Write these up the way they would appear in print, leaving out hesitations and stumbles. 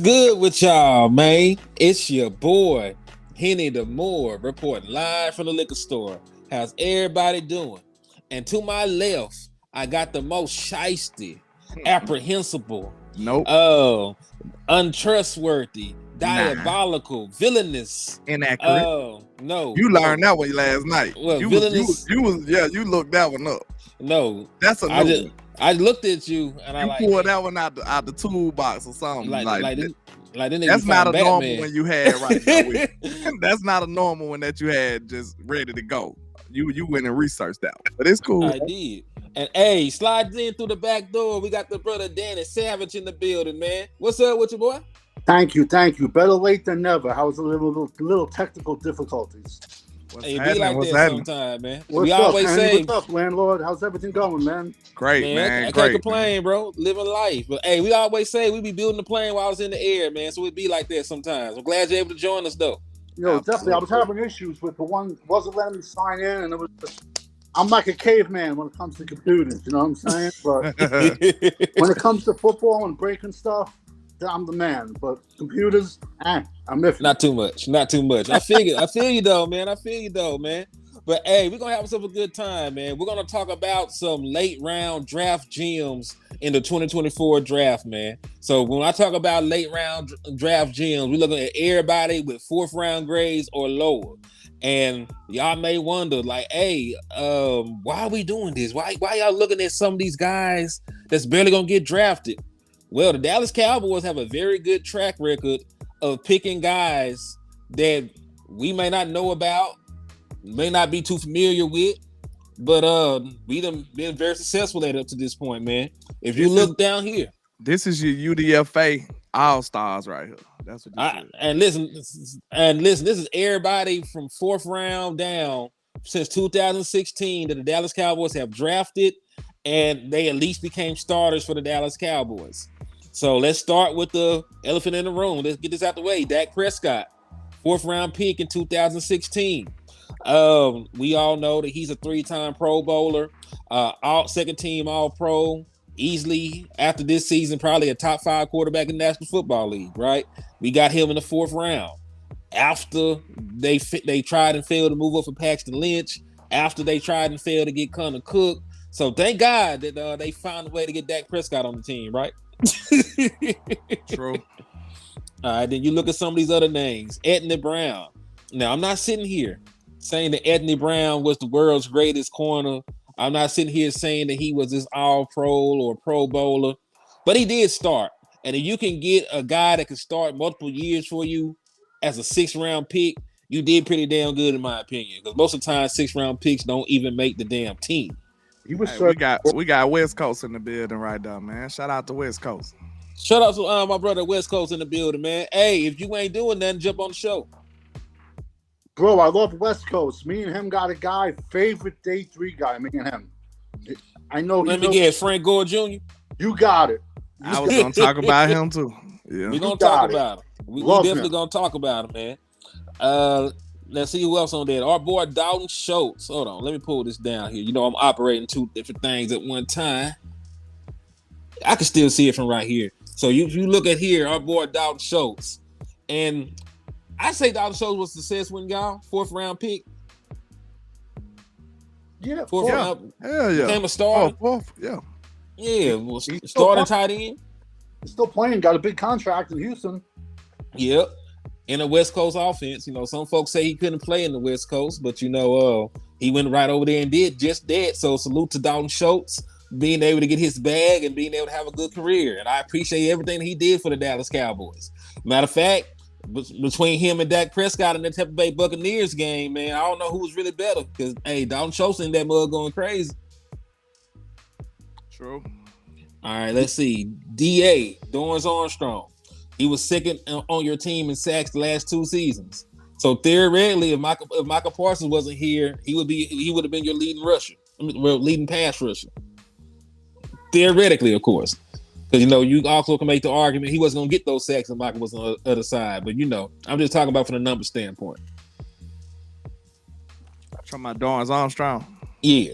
Good with y'all, man. It's your boy, Henny the Moore, reporting live from the liquor store. How's everybody doing? And to my left, I got the most shisty, apprehensible, Nope. untrustworthy, Nah. diabolical, villainous. Inaccurate. No. You learned that one last night. Well, you villainous. you looked that one up. No. That's a new one. I looked at you and I You like pulled that one out the toolbox or something. That's not a normal one you had right now. That's not a normal one that you had just ready to go. You went and researched that one. But it's cool. I did. And hey, slides in through the back door. We got the brother Danny Savage in the building, man. What's up with you, boy? Thank you. Better late than never. I was a little technical difficulties. Hey, be like that sometime, man. What's up, what's up, landlord? How's everything going, man? Great, man. I can't complain, bro. Living life. But hey, we always say we be building the plane while I was in the air, man. So it be like that sometimes. I'm glad you're able to join us, though. Definitely. I was having issues with the one wasn't letting me sign in, and it was. I'm like a caveman when it comes to computers. You know what I'm saying? But when it comes to football and breaking stuff, I'm the man. But computers, I'm iffy. Not too much. I feel you though, man. But hey, we're gonna have ourselves a good time, man. We're gonna talk about some late round draft gems in the 2024 draft, man. So when I talk about late round draft gems, we're looking at everybody with 4th round grades or lower. And y'all may wonder, like, hey, why are we doing this? Why y'all looking at some of these guys that's barely gonna get drafted? Well, the Dallas Cowboys have a very good track record of picking guys that we may not know about, may not be too familiar with, but we done been very successful at it up to this point, man. If you look down here, this is your UDFA All-Stars right here. That's what this is. And listen, this is everybody from 4th round down since 2016 that the Dallas Cowboys have drafted, and they at least became starters for the Dallas Cowboys. So let's start with the elephant in the room. Let's get this out the way. Dak Prescott, 4th round pick in 2016. We all know that he's a 3-time Pro Bowler, all second team All Pro, easily after this season, probably a top 5 quarterback in the National Football League, right? We got him in the 4th round. After they tried and failed to move up for Paxton Lynch, after they tried and failed to get Connor Cook. So thank God that they found a way to get Dak Prescott on the team, right? True. All right, then you look at some of these other names. Anthony Brown. Now, I'm not sitting here saying that Anthony Brown was the world's greatest corner. I'm not sitting here saying that he was this all-pro or Pro Bowler, but he did start. And if you can get a guy that can start multiple years for you as a 6th round pick, you did pretty damn good in my opinion. Because most of the time, 6th round picks don't even make the damn team. We got West Coast in the building right now, man. Shout out to West Coast. Shout out to my brother West Coast in the building, man. Hey, if you ain't doing nothing, jump on the show. Bro, I love West Coast. Me and him got a guy, favorite day 3 guy, me and him. I know. Let me guess, Frank Gore Jr.? You got it. I was going to talk about him, too. Yeah. We're going to talk about him. We definitely going to talk about him, man. Let's see who else on there. Our boy Dalton Schultz. Hold on. Let me pull this down here. You know, I'm operating 2 different things at one time. I can still see it from right here. So you look at here, our boy Dalton Schultz. And I say Dalton Schultz was a success when y'all 4th round pick. Yeah, 4th round. Hell yeah. Became a starter. Yeah, well, starting tight end. He's still playing. Got a big contract in Houston. Yep. In a West Coast offense. You know, some folks say he couldn't play in the West Coast, but you know, he went right over there and did just that. So salute to Dalton Schultz being able to get his bag and being able to have a good career. And I appreciate everything he did for the Dallas Cowboys. Matter of fact, between him and Dak Prescott in the Tampa Bay Buccaneers game, man, I don't know who was really better because, hey, Dalton Schultz in that mug going crazy. True. All right, let's see. DA, Dorrance Armstrong. He was second on your team in sacks the last 2 seasons. So theoretically, if Michael Parsons wasn't here, he would have been your leading rusher, leading pass rusher. Theoretically, of course. Because, you know, you also can make the argument he wasn't going to get those sacks if Michael was on the other side. But, you know, I'm just talking about from the number standpoint. Talking about Dorrance Armstrong? Yeah.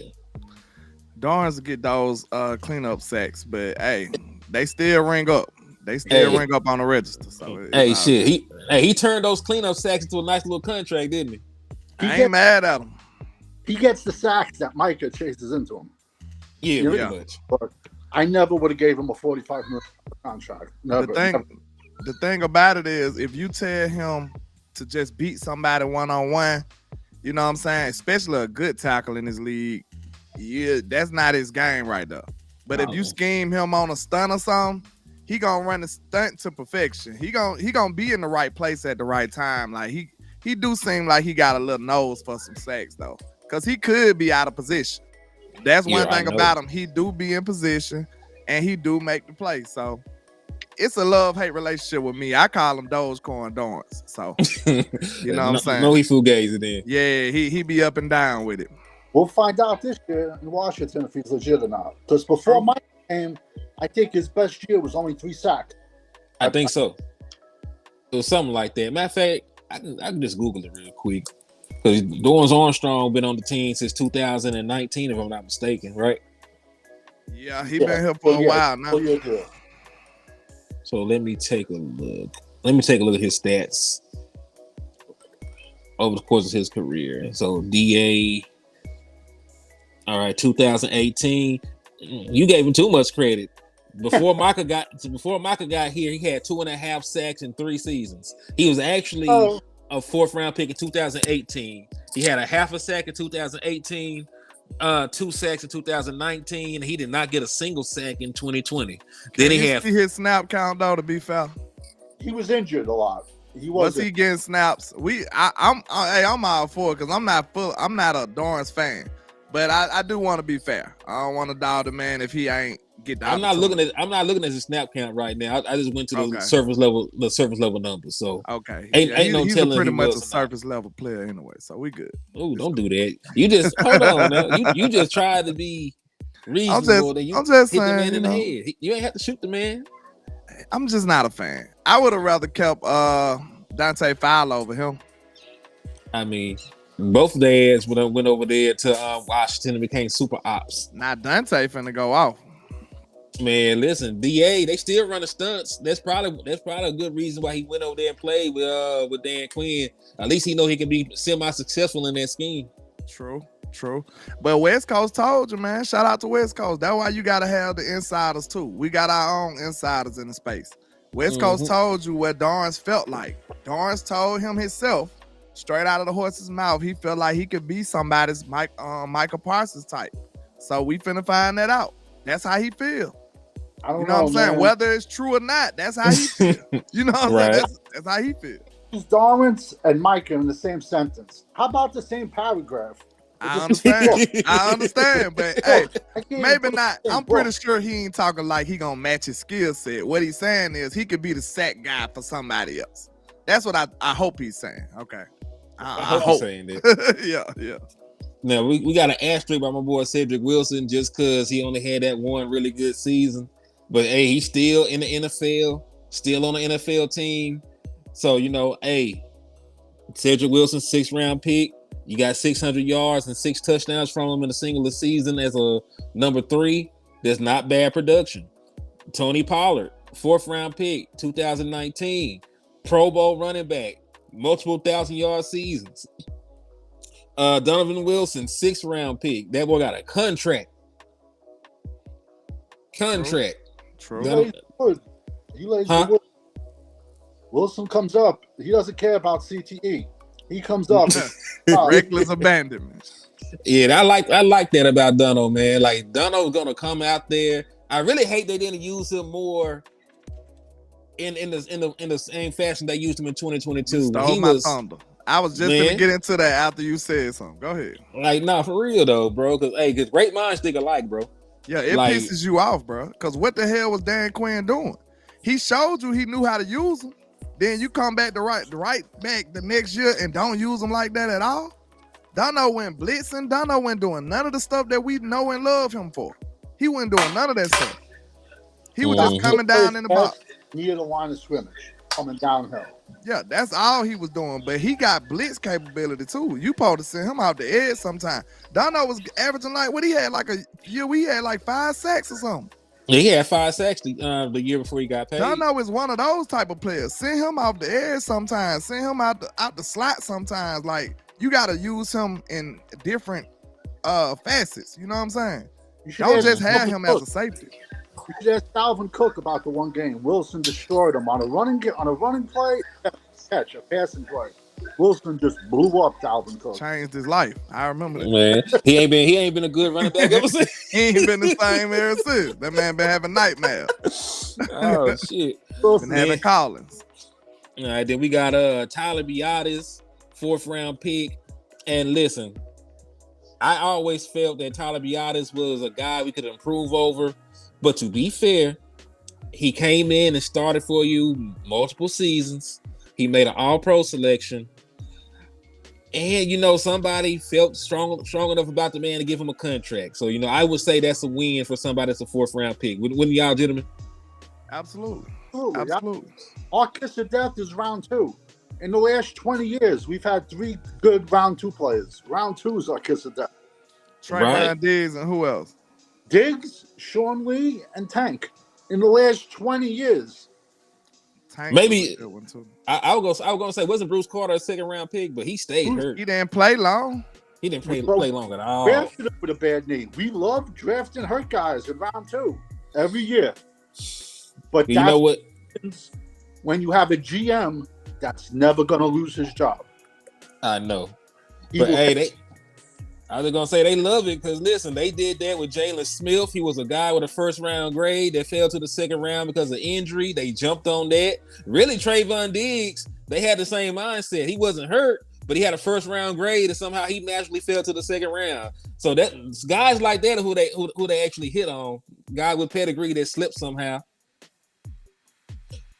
Dorrance will get those cleanup sacks, but, hey, they still ring up. They still ring up on the register. So shit, he turned those cleanup sacks into a nice little contract, didn't he? I ain't mad at him. He gets the sacks that Micah chases into him. Yeah, pretty much. But I never would have gave him a $45 million contract. Never. The thing about it is, if you tell him to just beat somebody one-on-one, you know what I'm saying? Especially a good tackle in this league, that's not his game right there. But if you scheme him on a stunt or something, he gonna run the stunt to perfection. He gonna be in the right place at the right time. Like he do seem like he got a little nose for some sacks though, because he could be out of position. That's one thing about him. He do be in position and he do make the play. So it's a love-hate relationship with me. I call him Dogecoin Dorrance. So you know what I'm saying? No, he fugazi then. Yeah, he be up and down with it. We'll find out this year in Washington if he's legit or not. Because before my game, I think his best year was only 3 sacks. I think so. It was something like that. Matter of fact, I can just Google it real quick. Because Dorrance Armstrong been on the team since 2019, if I'm not mistaken, right? Yeah, he been here for a while now. So let me take a look. Let me take a look at his stats over the course of his career. So DA, all right, 2018. You gave him too much credit. Before Micah got here, he had 2.5 sacks in 3 seasons. He was actually a 4th round pick in 2018. He had a half a sack in 2018, 2 sacks in 2019, and he did not get a single sack in 2020. Then he had his snap count though, to be fair. He was injured a lot. Was he getting snaps? I'm all for it because I'm not a Dorrance fan, but I do want to be fair. I don't want to dog the man if he ain't get the I'm not looking at his snap count right now. I just went to the surface level numbers. So he's pretty much a surface level player anyway. So we good. Oh, don't do that. You just hold on now. You just tried to be reasonable. I'm just hit saying, the man in the head. You ain't have to shoot the man. I'm just not a fan. I would have rather kept Dante Fowler over him. I mean, both dads went over there to Washington and became super ops. Now Dante finna go off. Man, listen, DA, they still running stunts. That's probably a good reason why he went over there and played with Dan Quinn. At least he know he can be semi-successful in that scheme. True. But West Coast told you, man. Shout out to West Coast. That's why you gotta have the insiders too. We got our own insiders in the space. West Coast told you what Dorrance felt like. Dorrance told him himself, straight out of the horse's mouth, he felt like he could be somebody's Micah Parsons type. So we finna find that out. That's how he feel. I don't know what I'm saying? Man. Whether it's true or not, that's how he feel. You know what I'm saying? That's how he feel. Dorrance and Micah in the same sentence. How about the same paragraph? I understand, but hey, maybe not. I'm pretty sure he ain't talking like he gonna match his skill set. What he's saying is he could be the sack guy for somebody else. That's what I hope he's saying. Okay. I hope he's saying that. Yeah. Now we got an asterisk by my boy Cedric Wilson just because he only had that one really good season. But hey, he's still in the NFL, still on the NFL team. So, Cedric Wilson, 6th round pick. You got 600 yards and 6 touchdowns from him in a single season as a number 3. That's not bad production. Tony Pollard, 4th round pick, 2019. Pro Bowl running back, multiple 1,000-yard seasons. Donovan Wilson, 6th round pick. That boy got a contract. True. Wilson comes up. He doesn't care about CTE. He comes up. Reckless abandonment. Yeah, I like that about Dunno, man. Like Dunno's gonna come out there. I really hate they didn't use him more in the same fashion they used him in 2022. Stole my thunder. I was just gonna get into that after you said something. Go ahead. Like, nah, for real though, bro. Because great minds think alike, bro. Yeah, it pisses you off, bro. Because what the hell was Dan Quinn doing? He showed you he knew how to use them. Then you come back right back the next year and don't use them like that at all. Dunno went blitzing. Dunno went doing none of the stuff that we know and love him for. He wasn't doing none of that stuff. He was just coming down in the box. Near the line of scrimmage, coming downhill. Yeah, that's all he was doing. But he got blitz capability too. You supposed to send him out the edge sometime. Dunno was averaging like what he had like a year. We had like 5 sacks or something. Yeah, he had 5 sacks the year before he got paid. Dono is one of those type of players. Send him off the edge sometimes. Send him out the slot sometimes. Like, you got to use him in different facets. You know what I'm saying? Don't just have him as a safety. You should ask Dalvin Cook about the one game. Wilson destroyed him on a running play, catch, a passing play. Wilson just blew up Dalvin Cook. Changed his life. I remember that. Man, he ain't been a good running back ever since. He ain't been the same ever since. That man been having nightmares. Oh shit. Been having Collins. All right, then we got Tyler Biadasz, 4th round pick. And listen, I always felt that Tyler Biadasz was a guy we could improve over. But to be fair, he came in and started for you multiple seasons. He made an all-pro selection. And, somebody felt strong enough about the man to give him a contract. So, I would say that's a win for somebody that's a 4th round pick. Wouldn't y'all, gentlemen? Absolutely. Our kiss of death is round 2. In the last 20 years, we've had 3 good round 2 players. Round 2 is our kiss of death. Trayvon Diggs and who else? Diggs, Sean Lee, and Tank. In the last 20 years. Tank maybe I was gonna say, wasn't Bruce Carter a 2nd round pick, but he stayed hurt. He didn't play long. He didn't play long at all. Drafted him with a bad knee. We love drafting hurt guys in round 2 every year. But you know what? When you have a GM that's never gonna lose his job. I know. But hey, I was gonna say they love it because listen, they did that with Jalen Smith. He was a guy with a 1st round grade that fell to the 2nd round because of injury. They jumped on that. Really, Trayvon Diggs, they had the same mindset. He wasn't hurt, but he had a 1st round grade, and somehow he naturally fell to the 2nd round. So that guys like that are who they actually hit on. Guy with pedigree that slipped somehow.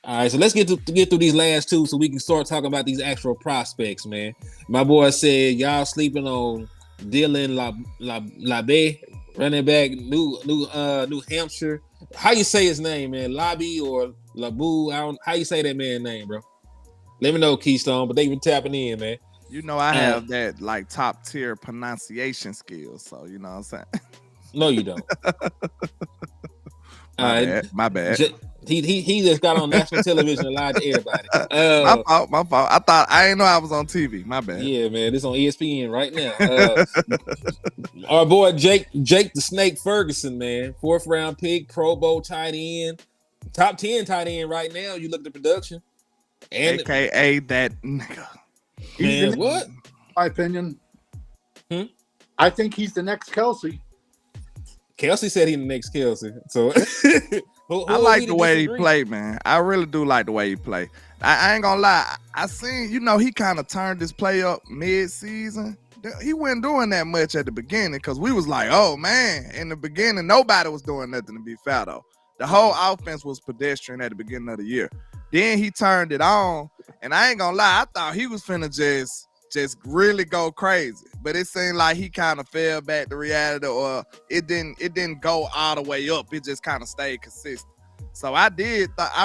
All right, so let's get through these last 2 so we can start talking about these actual prospects, man. My boy said y'all sleeping on Dylan Labe, running back, New Hampshire. How you say his name, man? Labe or Labu? How you say that man's name, bro? Let me know, Keystone. But they been tapping in, man. I have that like top tier pronunciation skills, so you know what I'm saying. No, you don't. My bad. He just got on national television and lied to everybody. My fault. I didn't know I was on TV. My bad. Yeah, man. This on ESPN right now. Our boy Jake the Snake Ferguson, man. 4th round pick, Pro Bowl tight end, top 10 tight end right now. You look at the production. And AKA that nigga. Man, what? My opinion. I think he's the next Kelsey. Kelsey said he's the next Kelsey. So I like the way he played, man. I really do like the way he played. I ain't gonna lie. I seen, he kind of turned his play up mid-season. He wasn't doing that much at the beginning because we was like, oh, man. In the beginning, nobody was doing nothing to be foul, though. The whole offense was pedestrian at the beginning of the year. Then he turned it on, and I ain't gonna lie. I thought he was finna just really go crazy, but it seemed like he kind of fell back to reality, or it didn't go all the way up. It just kind of stayed consistent. So I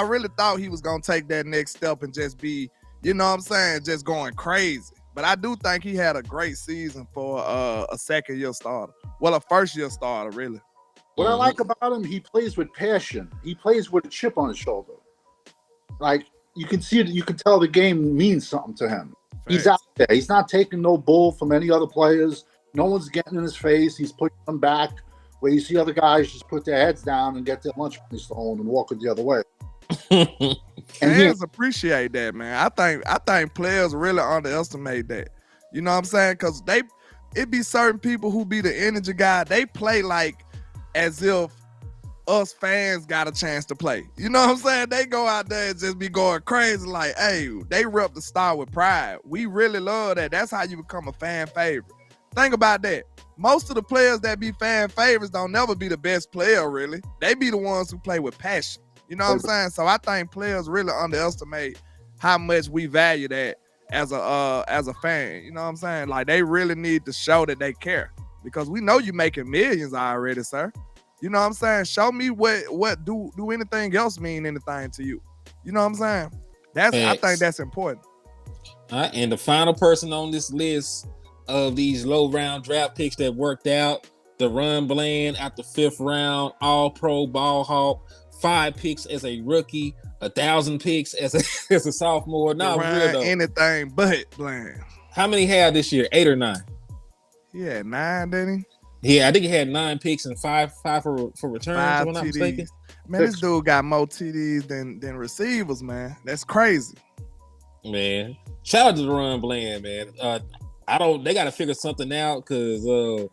really thought he was gonna take that next step and just be, just going crazy. But I do think he had a great season for a 2nd-year starter. Well, a 1st-year starter, really. What I like about him, he plays with passion. He plays with a chip on his shoulder. Like, you can see it, you can tell the game means something to him. He's out there. He's not taking no bull from any other players. No one's getting in his face. He's putting them back. Where you see other guys just put their heads down and get their lunch money stolen and walk the other way. Fans appreciate that, man. I think players really underestimate that. You know what I'm saying? Because it be certain people who be the energy guy. They play like as if us fans got a chance to play. You know what I'm saying? They go out there and just be going crazy like, hey, they rep the star with pride. We really love that. That's how you become a fan favorite. Think about that. Most of the players that be fan favorites don't never be the best player, really. They be the ones who play with passion. You know what I'm saying? So I think players really underestimate how much we value that as a fan. You know what I'm saying? Like, they really need to show that they care, because we know you making millions already, sir. You know what I'm saying? Show me what do anything else mean anything to you. You know what I'm saying? I think that's important. All right, and the final person on this list of these low round draft picks that worked out, DaRon Bland out the 5th round, All-Pro ball hawk, 5 picks as a rookie, 1,000 picks as a sophomore. No, real though. Anything but Bland. How many had this year? 8 or 9? He had 9, didn't he? Yeah, I think he had 9 picks and 5 for returns. 5 if I'm not mistaken. Man, this dude got more TDs than receivers, man. That's crazy. Man, shout out to DaRon Bland, man. They got to figure something out because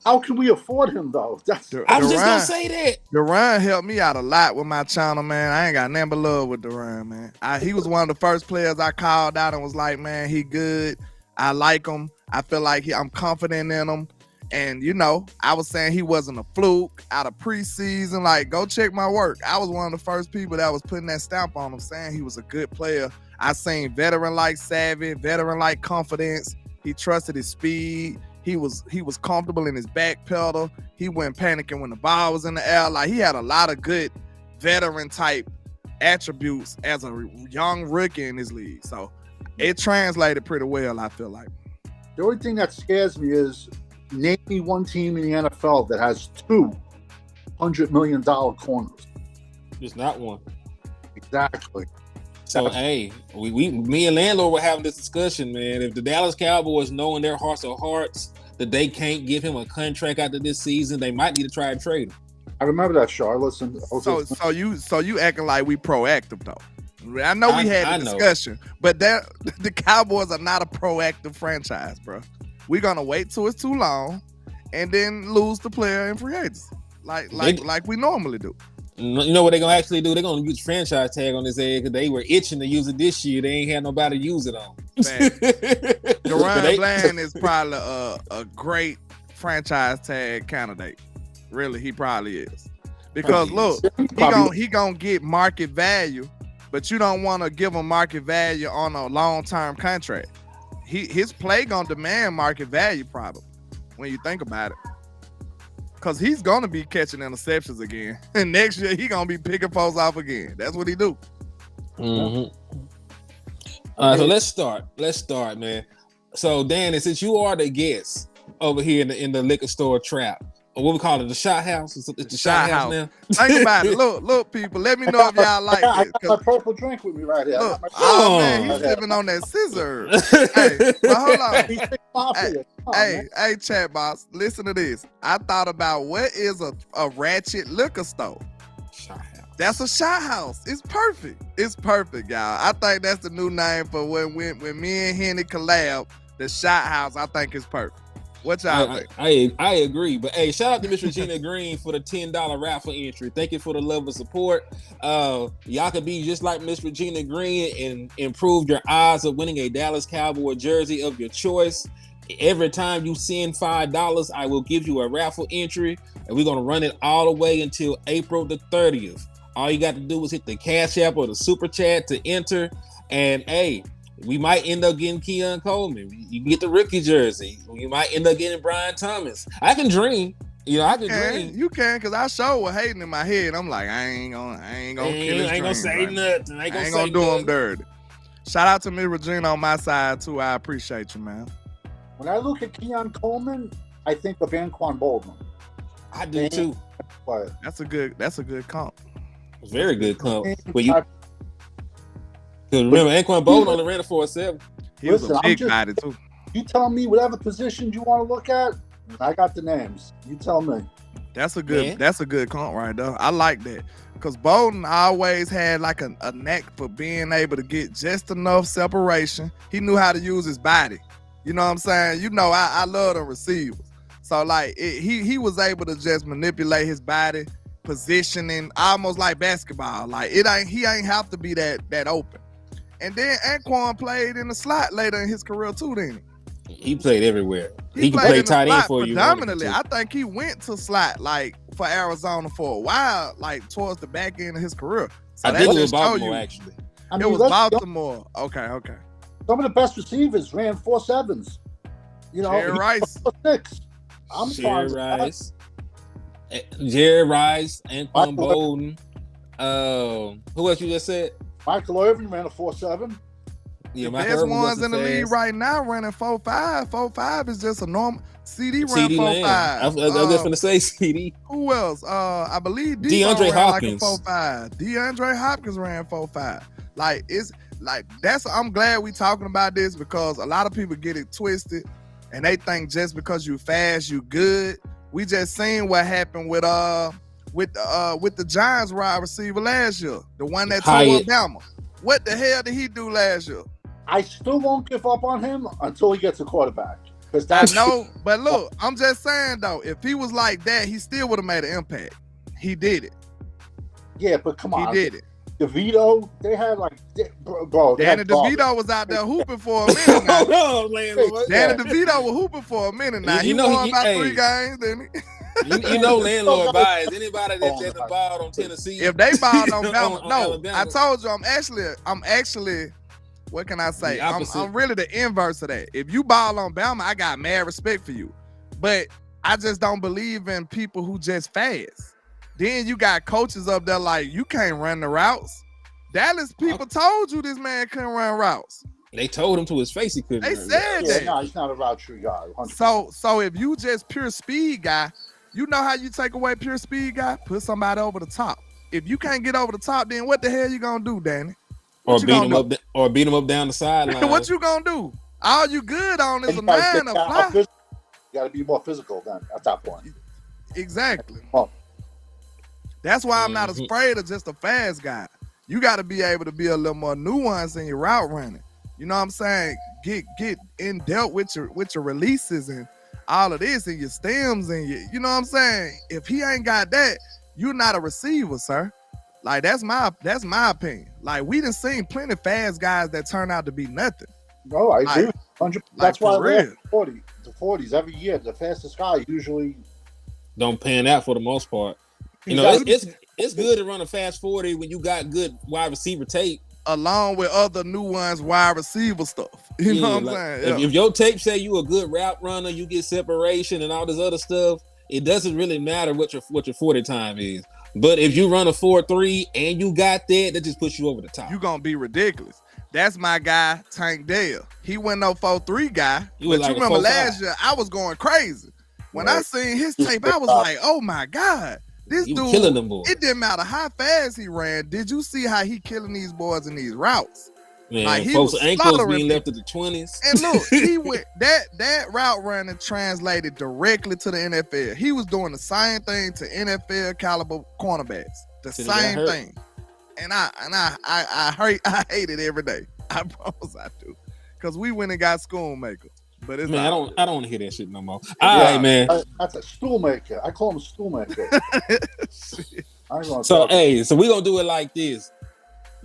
how can we afford him though? I was just gonna say that. DaRon helped me out a lot with my channel, man. I ain't got nothing but love with DaRon, man. He was one of the first players I called out and was like, man, he good. I like him. I feel like I'm confident in him. And, I was saying he wasn't a fluke out of preseason. Like, go check my work. I was one of the first people that was putting that stamp on him, saying he was a good player. I seen veteran-like savvy, veteran-like confidence. He trusted his speed. He was comfortable in his back pedal. He wasn't panicking when the ball was in the air. Like, he had a lot of good veteran-type attributes as a young rookie in this league. So, it translated pretty well, I feel like. The only thing that scares me is name me one team in the NFL that has $200 million corners. There's not one. Exactly. So, hey, me and Landlord were having this discussion, man. If the Dallas Cowboys know in their hearts of hearts that they can't give him a contract after this season, they might need to try and trade him. I remember that show. I listened. So you acting like we proactive though. I know we had a discussion, but the Cowboys are not a proactive franchise, bro. We're gonna wait till it's too long, and then lose the player in free agency, like we normally do. You know what they're gonna actually do? They're gonna use franchise tag on this egg because they were itching to use it this year. They ain't had nobody to use it on. DaRon Bland is probably a great franchise tag candidate. Really, he probably is. Because look, he gonna get market value, but you don't want to give him market value on a long-term contract. His play gonna demand market value probably when you think about it. Cause he's gonna be catching interceptions again. And next year he gonna be picking folks off again. That's what he do. Mm-hmm. All right, so let's start, man. So Danny, since you are the guest over here in the liquor store trap, or what we call it, the shot house. It's the shot house now. Think about it. Look, people. Let me know if y'all like it. I got my purple drink with me right here. Look, man, he's living on that scissor. Hey, but hold on. Hey, chat box. Listen to this. I thought about what is a ratchet liquor store. Shot house. That's a shot house. It's perfect. It's perfect, y'all. I think that's the new name for when me and Henny collab. The shot house. I think is perfect. What y'all think? I agree, but hey, shout out to Miss Regina Green for the $10 raffle entry. Thank you for the love and support. Y'all could be just like Miss Regina Green and improve your odds of winning a Dallas Cowboy jersey of your choice. Every time you send $5, I will give you a raffle entry, and we're gonna run it all the way until April the 30th. All you got to do is hit the Cash App or the Super Chat to enter, and hey, we might end up getting Keon Coleman. You can get the rookie jersey. You might end up getting Brian Thomas. I can dream. I can dream. You can, because I sure was hating in my head. I'm like, I ain't gonna kill his dream. I ain't gonna say nothing. I ain't gonna do him dirty. Shout out to Miss Regina on my side too. I appreciate you, man. When I look at Keon Coleman, I think of Anquan Boldin. I do too. That's a good comp. It's a very good comp. Because remember, Anquan Boldin only ran a 4.7. He was a big guy too. You tell me whatever positions you want to look at. I got the names. You tell me. That's a good comp right there. I like that. Because Bolden always had like a knack for being able to get just enough separation. He knew how to use his body. You know what I'm saying? I love the receivers. So like he was able to just manipulate his body, positioning almost like basketball. Like he ain't have to be that open. And then Anquan played in the slot later in his career too, didn't he? He played everywhere. He can play tight end for you. Predominantly, I think he went to slot like for Arizona for a while, like towards the back end of his career. So I think it was Baltimore, actually. It was Baltimore. Okay. Some of the best receivers ran 4.7s. Jerry Rice. 6. Jerry Rice, Anquan Boldin. Who else you just said? Michael Irvin ran a 4.7. The best ones in the league right now running 4.5. 4.5 is just a normal. CD run 4.5. I was just gonna say CD. Who else? I believe DeAndre Hopkins. Like a 4.5. DeAndre Hopkins ran 4.5. Like it's like that's. I'm glad we talking about this because a lot of people get it twisted and they think just because you fast you good. We just seen what happened with the Giants wide receiver last year, the one that tore up Bama. What the hell did he do last year? I still won't give up on him until he gets a quarterback. I know, but look, I'm just saying though, if he was like that, he still would have made an impact. He did it. Yeah, but come on. He did it. DeVito, they had like, bro. Danny DeVito was out there hooping for a minute now. Danny DeVito was hooping for a minute now. He won about 3 games, didn't he? You know, landlord buys anybody that balled on Tennessee. If they balled on Bama, no, I told you, I'm actually. What can I say? I'm really the inverse of that. If you ball on Bama, I got mad respect for you. But I just don't believe in people who just fast. Then you got coaches up there like, you can't run the routes. Dallas people told you this man couldn't run routes. They told him to his face he couldn't. They said that. No, he's not a route tree guy. 100%. So if you just pure speed guy, you know how you take away pure speed guy? Put somebody over the top. If you can't get over the top, then what the hell you gonna do, Danny? Or beat him up down the sideline. What you gonna do? All you good on is a 9 or fly. You gotta be more physical then at that point. Exactly. That's why I'm not afraid of just a fast guy. You gotta be able to be a little more nuanced in your route running. You know what I'm saying? Get in dealt with your releases and all of this and your stems and you know what I'm saying? If he ain't got that, you're not a receiver, sir. Like that's my opinion. Like we done seen plenty of fast guys that turn out to be nothing. No, I agree. 100%. That's why the 40s every year. The fastest guy usually don't pan out for the most part. You know, it's good to run a fast 40 when you got good wide receiver tape, along with other new ones, wide receiver stuff. You know what I'm saying? If your tape say you a good route runner, you get separation and all this other stuff, it doesn't really matter what your 40 time is. But if you run a 4.3 and you got that just puts you over the top. You're going to be ridiculous. That's my guy, Tank Dell. He wasn't no 4.3 guy. But like you remember last year, I was going crazy. When I seen his tape, I was like, oh my God. This dude, killing them boys. It didn't matter how fast he ran. Did you see how he killing these boys in these routes? Man, like he folks' was ankles being left at the 20s. And look, he went that route running translated directly to the NFL. He was doing the same thing to NFL caliber cornerbacks. The same thing. And I hate it every day. I promise I do. Because we went and got Schoonmaker. But it's I don't want to hear that shit no more. All right, man. That's a stool maker. I call him a stool maker. So we're gonna do it like this.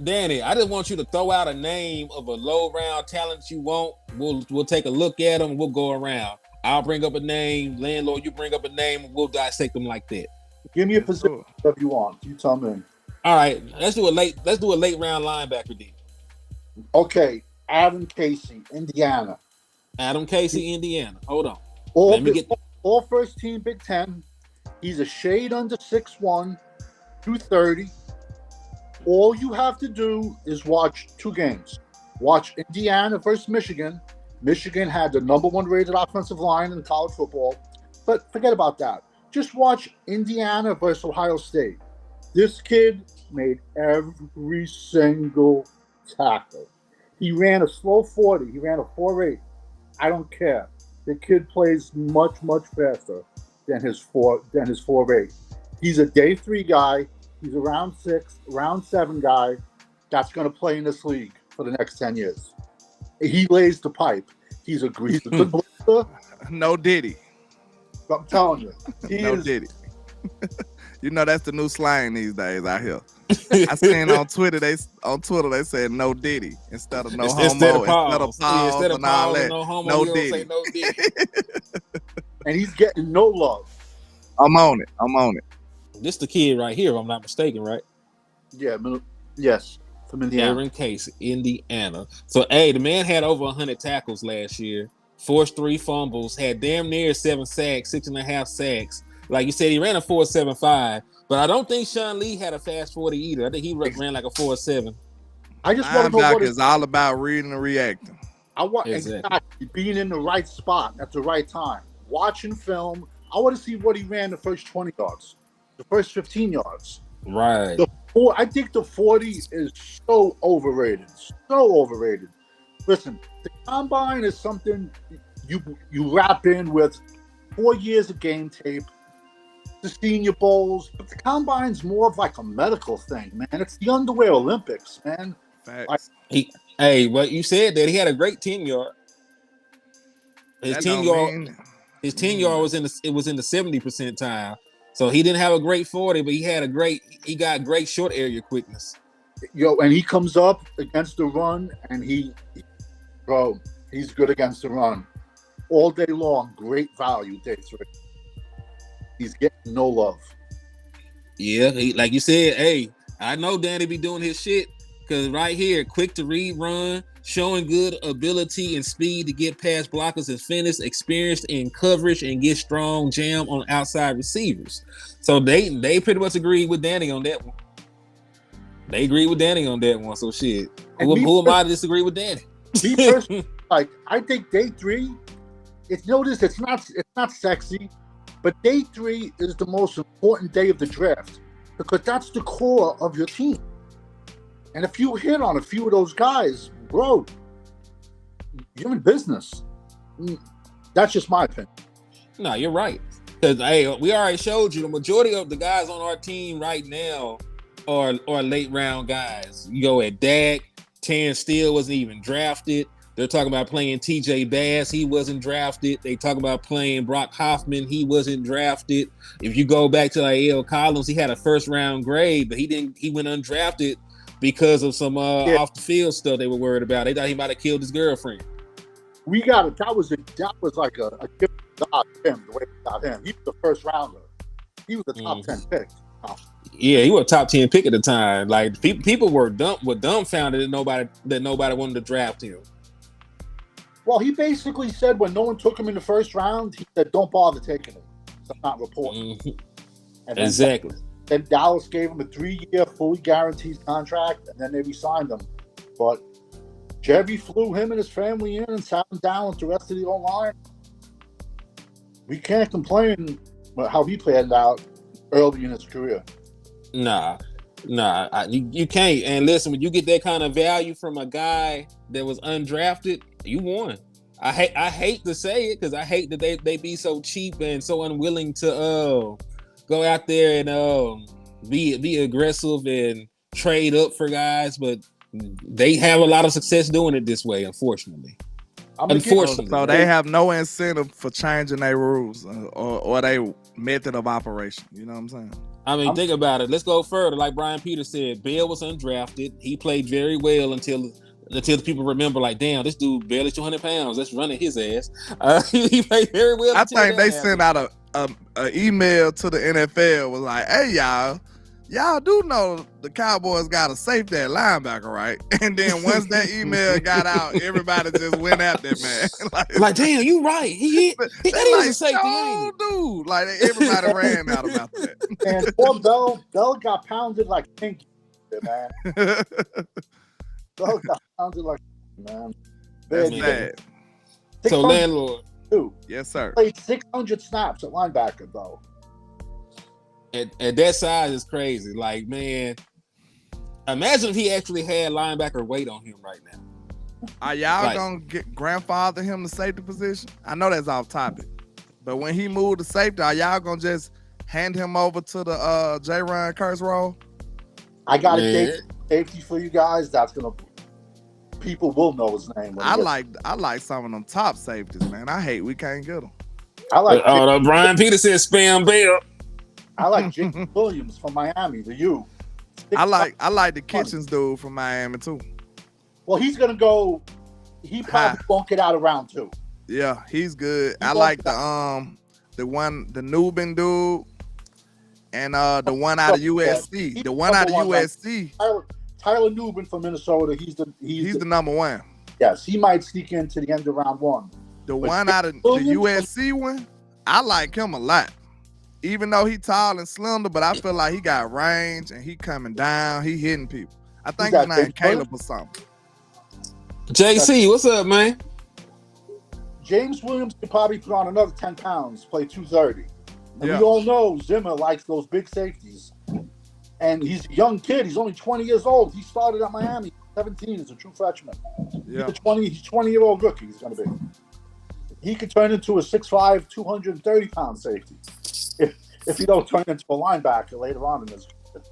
Danny, I just want you to throw out a name of a low round talent you want. We'll take a look at them. We'll go around. I'll bring up a name. Landlord, you bring up a name. And we'll dissect them like that. Give me a position if you want. You tell me. All right, let's do a late round linebacker deal. Okay, Adam Casey, Indiana. Adam Casey, Indiana. Hold on. All first team Big Ten. He's a shade under 6'1", 230. All you have to do is watch 2 games. Watch Indiana versus Michigan. Michigan had the #1 rated offensive line in college football. But forget about that. Just watch Indiana versus Ohio State. This kid made every single tackle. He ran a slow 40. He ran a 4.8. I don't care. The kid plays much, much faster than his 4.8. He's a day 3 guy. He's a round 6, round 7 guy that's going to play in this league for the next 10 years. He lays the pipe. He's a good blitzer. No Diddy. I'm telling you. Diddy. You know that's the new slang these days out here. I seen on Twitter they said no Diddy instead of no homo, instead of pause and all that. No Diddy. No Diddy. And he's getting no love. I'm on it. This the kid right here, if I'm not mistaken, right? Yeah, yes, from Indiana. Aaron Case, Indiana. So, the man had over 100 tackles last year, forced 3 fumbles, had damn near 7 sacks, 6.5 sacks. Like you said, he ran a 4.75, but I don't think Sean Lee had a fast 40 either. I think he ran like a 4.7. I just want to know what it's all about reading and reacting. I want exactly being in the right spot at the right time, watching film. I want to see what he ran the first 20 yards, the first 15 yards. Right. I think the 40 is so overrated. So overrated. Listen, the combine is something you wrap in with 4 years of game tape, the Senior Bowls, but the combine's more of like a medical thing, man. It's the underwear Olympics, man. Facts. Well, you said that he had a great 10-yard. His 10-yard was in the 70 percentile. So he didn't have a great 40, but he got great short area quickness. And he comes up against the run, and he's good against the run all day long. Great value day 3. He's getting no love. Yeah, like you said, hey, I know Danny be doing his shit because right here, quick to read, run, showing good ability and speed to get past blockers and finish, experienced in coverage and get strong jam on outside receivers. So they pretty much agreed with Danny on that one. They agreed with Danny on that one. So shit, who am I to disagree with Danny? Me personally, I think day 3. It's not sexy, but day 3 is the most important day of the draft because that's the core of your team. And if you hit on a few of those guys, bro, you're in business. That's just my opinion. No, you're right. Because we already showed you the majority of the guys on our team right now are late round guys. You go at Dak, Terrence Steele wasn't even drafted. They're talking about playing TJ Bass. He wasn't drafted. They talk about playing Brock Hoffman. He wasn't drafted. If you go back to L. Collins, he had a first round grade, but he went undrafted because of some off the field stuff they were worried about. They thought he might have killed his girlfriend. We got it. That was like a gift to him, the way we got him. He was the first rounder. He was the top 10 pick. Yeah, he was a top 10 pick at the time. Like people were dumbfounded that nobody wanted to draft him. Well, he basically said when no one took him in the first round, he said, "Don't bother taking it. So I'm not reporting." And exactly. Then Dallas gave him a 3-year, fully guaranteed contract, and then they re-signed him. But Jerry flew him and his family in and sat him down with the rest of the O-line. We can't complain about how he played it out early in his career. Nah, you can't. And listen, when you get that kind of value from a guy that was undrafted, you won. I hate to say it because I hate that they be so cheap and so unwilling to go out there and be aggressive and trade up for guys, but they have a lot of success doing it this way, unfortunately. So they have no incentive for changing their rules or their method of operation. You know what I'm saying? I mean, think about it. Let's go further. Like Brian Peters said, Bell was undrafted. He played very well until the people remember, like, damn, this dude barely 200 pounds. Let's run at his ass. He played very well. I think they sent out an email to the NFL was like, hey, y'all do know the Cowboys got a safety at linebacker, right? And then once that email got out, everybody just went at that man. like damn, you right. He was a safety, ain't he? Dude. Like everybody ran out about that. And poor Bell got pounded like Pinky, man. Bell got pounded like man. That's bad. So landlord. Yes, sir. Played 600 snaps at linebacker, though. At that size is crazy. Like, man, imagine if he actually had linebacker weight on him right now. Are y'all gonna grandfather him to safety position? I know that's off topic, but when he moved to safety, are y'all gonna just hand him over to the J-Ron Curse role? I got a safety for you guys. People will know his name. I like some of them top safeties, man. I hate we can't get them. I like Brian Peters said spam Bell. I like Jake Williams from Miami, the U. I like the Kitchens dude from Miami too. Well, he's gonna go. He probably won't get out of round 2. Yeah, he's good. I like the Nubin dude and the one out of USC. The one out of USC. Tyler Nubin from Minnesota. He's the number 1. Yes, he might sneak into the end of round 1. The one out of the USC one, I like him a lot. Even though he tall and slender, but I feel like he got range and he coming down, he hitting people. I think his name Caleb or something. JC, what's up, man? James Williams could probably put on another 10 pounds, play 230. And we all know Zimmer likes those big safeties. And he's a young kid. He's only 20 years old. He started at Miami, 17 as a true freshman. Yeah. He's 20-year-old rookie he's going to be. He could turn into a 6'5", 230-pound safety if he don't turn into a linebacker later on in his career.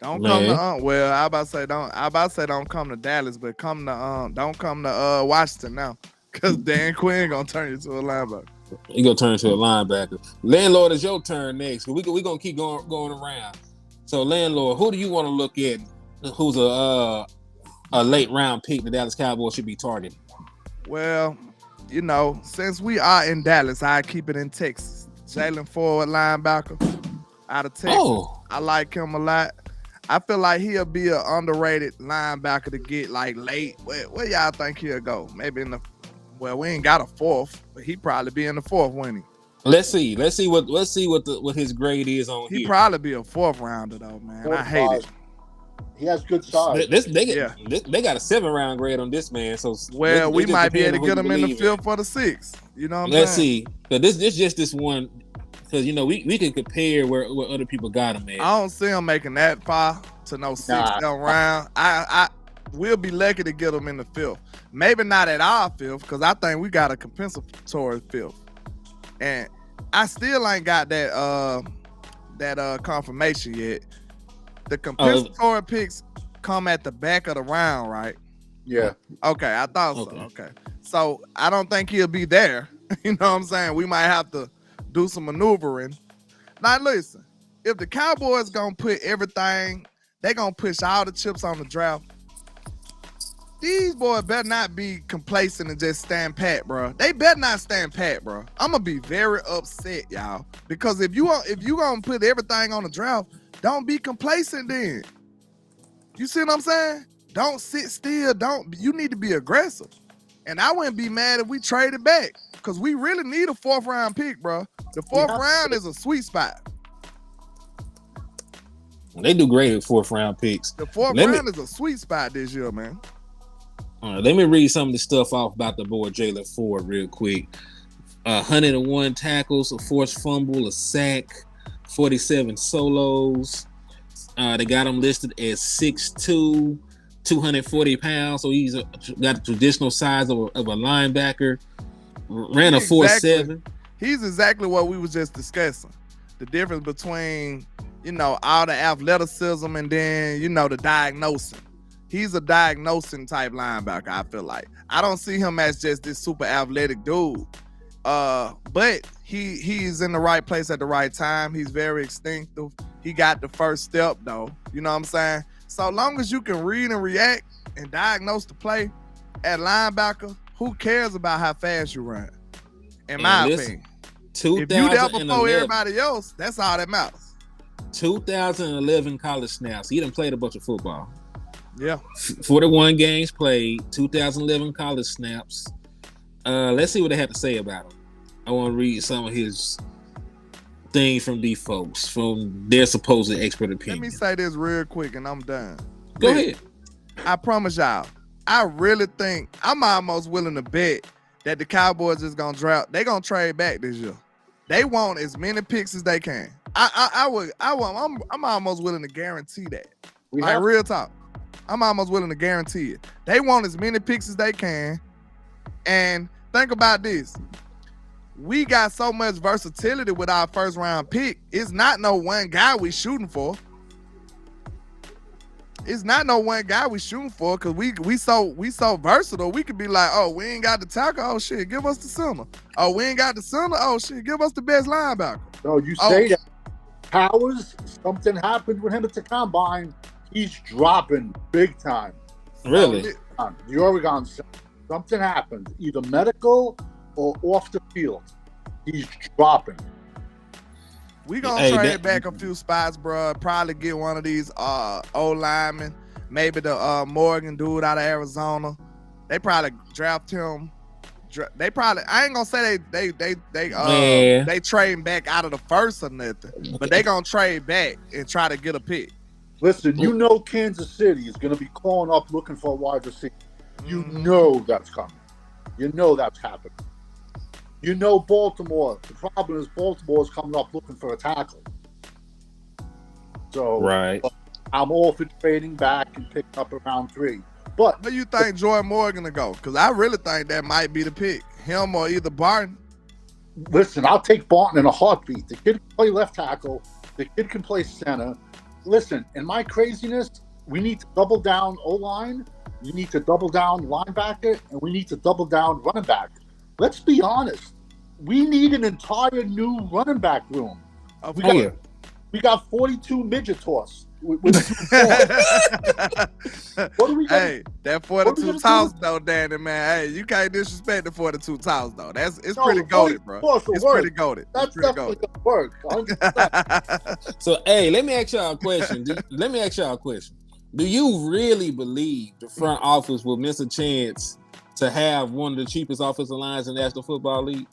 Don't come to well, I about to say don't come to Dallas, but don't come to Washington now. Because Dan Quinn gonna turn you to a linebacker. He gonna turn into a linebacker. Landlord, it's your turn next. We gonna keep going around. So, Landlord, who do you want to look at? Who's a late round pick the Dallas Cowboys should be targeting? Well, you know, since we are in Dallas, I keep it in Texas. Jalen Ford, linebacker out of Texas. Oh. I like him a lot. I feel like he'll be an underrated linebacker to get like late. Where y'all think he'll go? Maybe in the we ain't got a fourth, but he probably be in the fourth, wouldn't he? Let's see what his grade is on here. He probably be a fourth rounder though, man. I hate it. He has good size. They got a 7-round grade on this man. So we might be able to get him in the field for the 6th. You know what I'm saying? Let's see. But this one, because you know we can compare where other people got him at. I don't see him making that far to no 6th round. I we'll be lucky to get him in the 5th. Maybe not at our 5th, because I think we got a compensatory 5th. And I still ain't got that confirmation yet. The compensatory picks come at the back of the round, right? Yeah. Okay, I thought so. Okay. So I don't think he'll be there. You know what I'm saying? We might have to do some maneuvering. Now listen, if the Cowboys gonna put everything, they gonna push all the chips on the draft. These boys better not be complacent and just stand pat, bro. They better not stand pat, bro. I'm gonna be very upset, y'all, because if you gonna put everything on the draft, don't be complacent then. You see what I'm saying? Don't sit still. You need to be aggressive. And I wouldn't be mad if we traded back, because we really need a 4th round pick, bro. The 4th round is a sweet spot. They do great at 4th round picks. The 4th round is a sweet spot this year, man. All right, let me read some of the stuff off about the boy Jalen Ford real quick. 101 tackles, a forced fumble, a sack, 47 solos. They got him listed as 6'2", 240 pounds. So he's got a traditional size of a linebacker. Ran a 4.7. He's exactly what we was just discussing. The difference between, you know, all the athleticism and then, you know, the diagnosing. He's a diagnosing type linebacker, I feel like. I don't see him as just this super athletic dude. But he's in the right place at the right time. He's very instinctive. He got the first step, though. You know what I'm saying? So long as you can read and react and diagnose the play at linebacker, who cares about how fast you run? In my opinion. If you there before everybody else, that's all that matters. 2011 college snaps. He done played a bunch of football. Yeah. 41 games played, 2011 college snaps. Let's see what they have to say about him. I want to read some of his things from these folks, from their supposed expert opinion. Let me say this real quick and I'm done. Go ahead. I promise y'all, I really think I'm almost willing to bet that the Cowboys is gonna draft. They gonna trade back this year. They want as many picks as they can. I'm almost willing to guarantee that. Real talk. I'm almost willing to guarantee it. They want as many picks as they can. And think about this. We got so much versatility with our 1st round pick. It's not no one guy we shooting for. It's not no one guy we shooting for, because we so versatile. We could be like, oh, we ain't got the tackle. Oh shit, give us the center. Oh, we ain't got the center. Oh shit, give us the best linebacker. No, you say that. Powers, something happened with him at the combine. He's dropping big time. Really? The Oregon, something happened, either medical or off the field. He's dropping. We gonna trade back a few spots, bro. Probably get one of these old linemen, maybe the Morgan dude out of Arizona. They probably draft him. They probably, I ain't gonna say they trade back out of the 1st or nothing, but they gonna trade back and try to get a pick. Listen, you know Kansas City is going to be calling up looking for a wide receiver. You know that's coming. You know that's happening. You know Baltimore. The problem is Baltimore is coming up looking for a tackle. So right. I'm all for trading back and picking up around 3. But where you think Jordan Morgan to go? Because I really think that might be the pick. Him or either Barton. Listen, I'll take Barton in a heartbeat. The kid can play left tackle. The kid can play center. Listen, in my craziness, we need to double down O-line. We need to double down linebacker. And we need to double down running back. Let's be honest. We need an entire new running back room. We got 42 midget toss. What do we got? Hey, that 42 toss though, Danny, man. Hey, you can't disrespect the 42 toss though. It's pretty goated, bro. It's pretty goated. That's definitely gonna work. So, hey, let me ask y'all a question. Do you really believe the front office will miss a chance to have one of the cheapest offensive lines in the National Football League?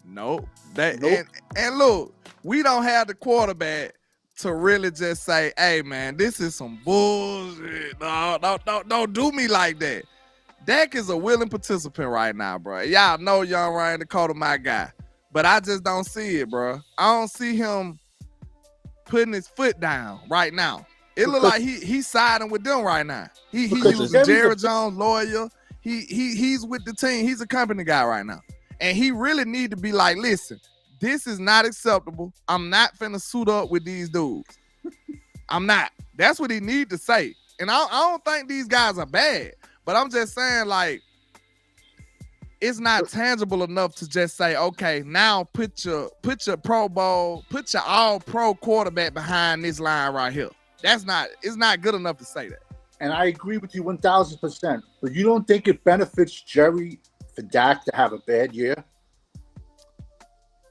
Nope. And look, we don't have the quarterback to really just say, hey, man, this is some bullshit. No, don't do me like that. Dak is a willing participant right now, bro. Y'all know Young Ryan Dakota, my guy. But I just don't see it, bro. I don't see him putting his foot down right now. It look like he's siding with them right now. He using Jerry Jones' lawyer. He's with the team. He's a company guy right now. And he really need to be like, listen, this is not acceptable. I'm not finna suit up with these dudes. I'm not. That's what he need to say. And I don't think these guys are bad. But I'm just saying, like, it's not tangible enough to just say, okay, now put your Pro Bowl, put your all-pro quarterback behind this line right here. It's not good enough to say that. And I agree with you 1,000%. But you don't think it benefits Jerry for Dak to have a bad year?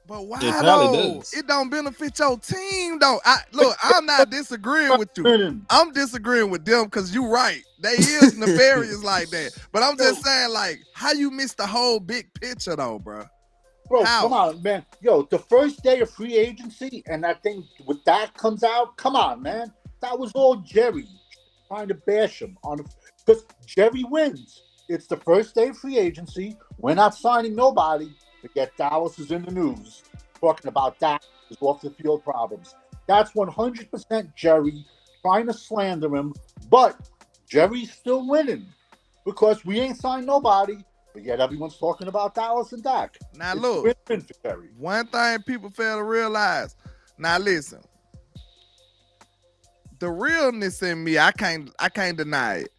But why though? It don't benefit your team though. I'm not disagreeing with you. I'm disagreeing with them because you're right. They is nefarious like that. But I'm just saying, like, how you miss the whole big picture though, bro? Bro, come on, man. Yo, the first day of free agency and that thing with that comes out. Come on, man. That was all Jerry trying to bash him on because Jerry wins. It's the first day of free agency. We're not signing nobody. Forget Dallas is in the news talking about that is off the field problems. That's 100% Jerry trying to slander him, but Jerry's still winning because we ain't signed nobody, but yet everyone's talking about Dallas and Dak. Now look, one thing people fail to realize. Now listen, the realness in me, I can't deny it.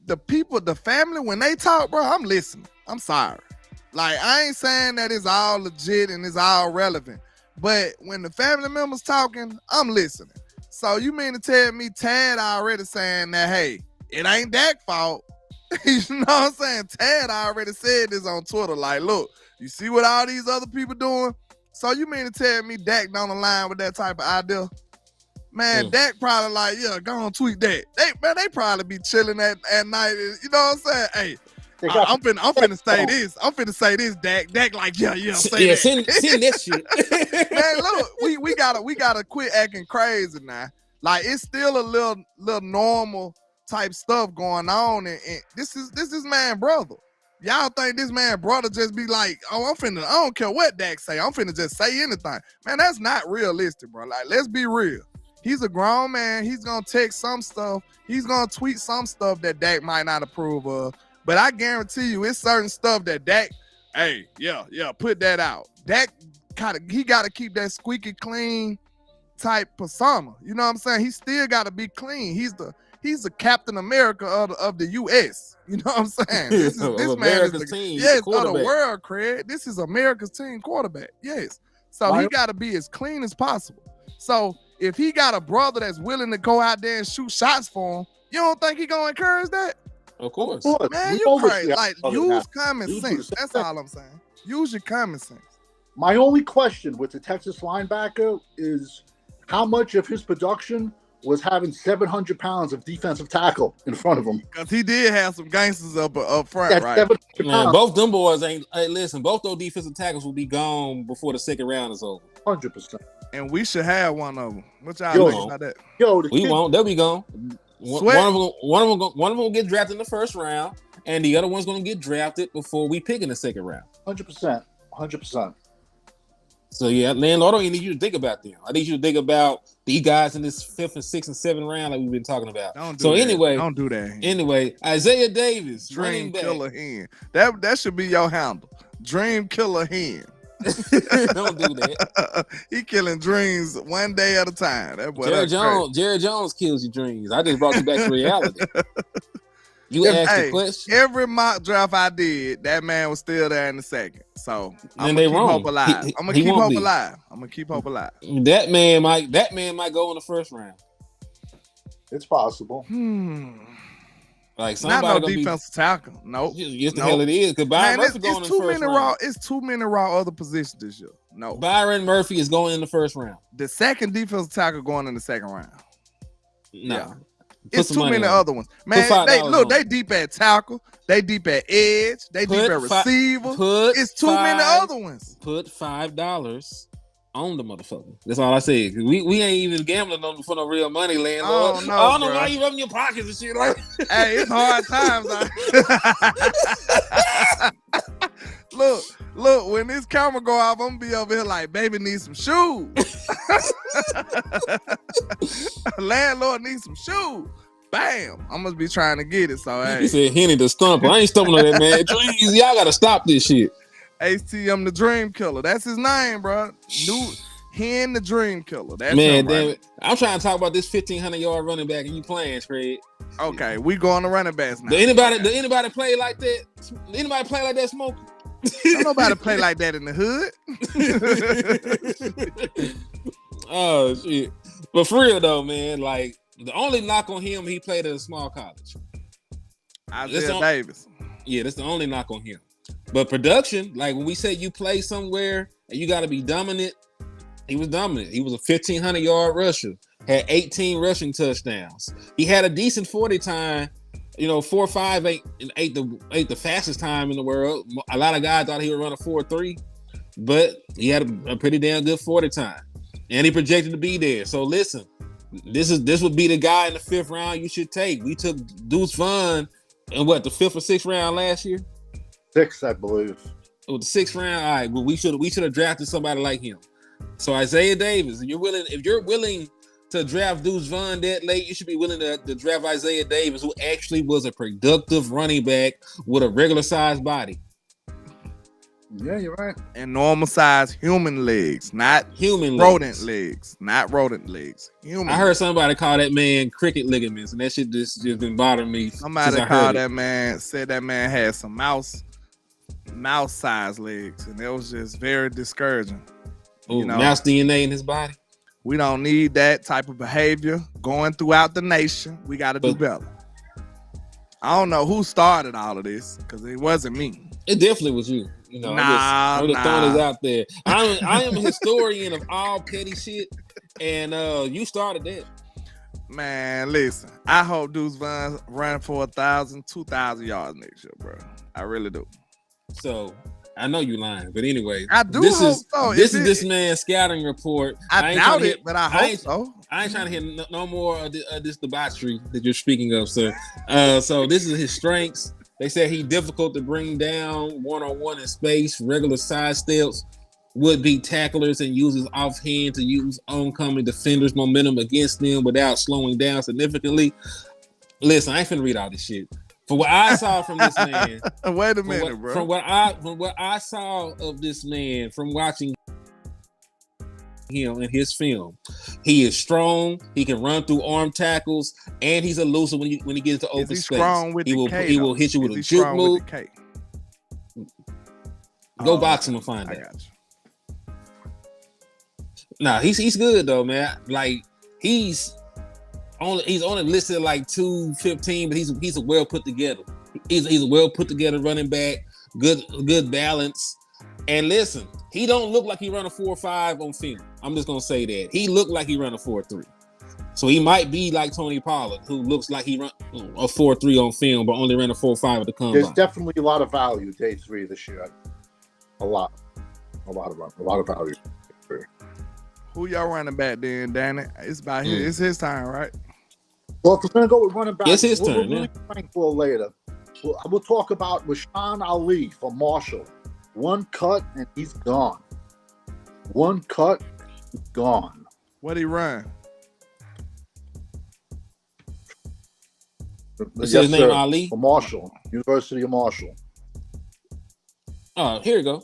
The people, the family, when they talk, bro, I'm listening. I'm sorry. Like, I ain't saying that it's all legit and it's all relevant, but when the family members talking, I'm listening. So you mean to tell me Tad already saying that, hey, it ain't Dak's fault? You know what I'm saying? Tad already said this on Twitter. Like, look, you see what all these other people doing? So you mean to tell me Dak don't align with that type of idea? Man, Dak probably like, yeah, go on tweet that. They probably be chilling at night. You know what I'm saying? Hey, I'm finna say this. I'm finna say this, Dak. Dak like, yeah, say that. Send this shit. Man, look, we gotta quit acting crazy now. Like, it's still a little normal type stuff going on, and this is man brother. Y'all think this man brother just be like, oh, I don't care what Dak say. I'm finna just say anything. Man, that's not realistic, bro. Like, let's be real. He's a grown man. He's gonna text some stuff. He's gonna tweet some stuff that Dak might not approve of. But I guarantee you, it's certain stuff that Dak, hey, yeah, put that out. Dak he got to keep that squeaky clean type persona. You know what I'm saying? He still got to be clean. He's the Captain America of the U.S. You know what I'm saying? This man is the team. Yes, of the world, Craig. This is America's team quarterback. Yes. So he got to be as clean as possible. So if he got a brother that's willing to go out there and shoot shots for him, you don't think he gonna encourage that? Of course. Man, you crazy. Like, use common sense. That's all I'm saying. Use your common sense. My only question with the Texas linebacker is how much of his production was having 700 pounds of defensive tackle in front of him. Because he did have some gangsters up front, that's right? Man, both them boys ain't. Hey, listen, both those defensive tackles will be gone before the second round is over. 100%. And we should have one of them. What y'all think about that? We won't. They'll be gone. One of them will get drafted in the first round, and the other one's going to get drafted before we pick in the second round. 100%. So yeah, landlord, I don't need you to think about them. I need you to think about these guys in this 5th and 6th and 7th round like we've been talking about. Don't do that. Anyway, Isaiah Davis, Dream Killer Hen. That should be your handle. Dream Killer Hen. Don't do that. He killing dreams one day at a time. Jerry Jones kills your dreams. I just brought you back to reality. You asked the question. Every mock draft I did, that man was still there in the second. So I'm gonna keep hope alive. I'm gonna keep hope alive. That man might go in the first round. It's possible. Like not no defensive tackle. Nope. Yes, the hell it is. Because Byron Murphy going in the first round. It's too many raw other positions this year. No. Byron Murphy is going in the first round. The second defensive tackle going in the second round. No. Yeah. It's too many other ones. Man, they deep at tackle. They deep at edge. They deep at receiver. It's too many other ones. Put $5 on the motherfucker. That's all I said. We ain't even gambling for no real money, landlord. No, I don't know why you rubbing your pockets and shit like. Hey, it's hard times. Look, when this camera go off, I'm gonna be over here like, baby needs some shoes. Landlord needs some shoes. Bam! I must be trying to get it. So hey. He said Henny the stumper. I ain't stumping on that man. Please, y'all gotta stop this shit. HTM the Dream Killer. That's his name, bro. Hen the Dream Killer. That's man, him, damn it. I'm trying to talk about this 1,500-yard running back and you playing, Craig. Okay, we going to running backs now. Did anybody play like that? Anybody play like that, Smokey? Don't nobody play like that in the hood. Oh shit! But for real though, man, like the only knock on him, he played at a small college. Isaiah Davis. Yeah, that's the only knock on him. But production, like when we say you play somewhere and you got to be dominant, he was dominant. He was a 1,500-yard rusher, had 18 rushing touchdowns. He had a decent 40 time. 4.5 ain't the fastest time in the world. A lot of guys thought he would run a 4.3, but he had a pretty damn good 40 time, and he projected to be there. So listen, this would be the guy in the 5th round you should take. We took Deuce Vaughn in the 5th or 6th round last year. 6th, I believe. It was the 6th round. All right, well we should have drafted somebody like him. So Isaiah Davis, if you're willing to draft Deuce Vaughn that late, you should be willing to draft Isaiah Davis, who actually was a productive running back with a regular sized body. Yeah, you're right. And normal size human legs, not rodent legs. Not rodent legs. Human. I heard somebody call that man cricket ligaments, and that shit just been bothering me. Somebody called that man, said that man had some mouse size legs, and it was just very discouraging. Ooh, mouse DNA in his body. We don't need that type of behavior going throughout the nation. We got to do better. I don't know who started all of this because it wasn't me. It definitely was you. I'm just throwing this out there. I am a historian of all petty shit, and you started that. Man, listen. I hope Deuce Vaughn run for 1,000, 2,000 yards next year, bro. I really do. So I know you lying, but anyway, I do. This is this man's scouting report. I doubt it, but I hope so. I ain't trying to hear no more of this debauchery that you're speaking of, sir. So this is his strengths. They said he's difficult to bring down one-on-one in space. Regular side steps, would be tacklers, and uses offhand to use oncoming defenders' momentum against them without slowing down significantly. Listen, I ain't finna read all this shit. For what I saw from this man, wait a minute, bro. From what I saw of this man from watching him in his film, he is strong. He can run through arm tackles, and he's elusive when he gets to open space. He will hit you with a juke move. Go box him and find out. Nah, he's good though, man. Like he's only listed like 215, but he's a well put together. He's a well put together running back. Good balance. And listen, he don't look like he run a 4.5 on film. I'm just gonna say that he looked like he run a 4.3. So he might be like Tony Pollard, who looks like he run a 4.3 on film, but only ran a 4.5 at the combine. There's definitely a lot of value day 3 this year. A lot of value. Who y'all running back then, Danny? It's about it's his time, right? Well, if we're gonna go with running back, it's his turn. We'll think for later. We'll talk about Rashaan Ali for Marshall. One cut and he's gone. One cut, he's gone. What he run? What's his name? Ali for Marshall, University of Marshall. Oh, here you go.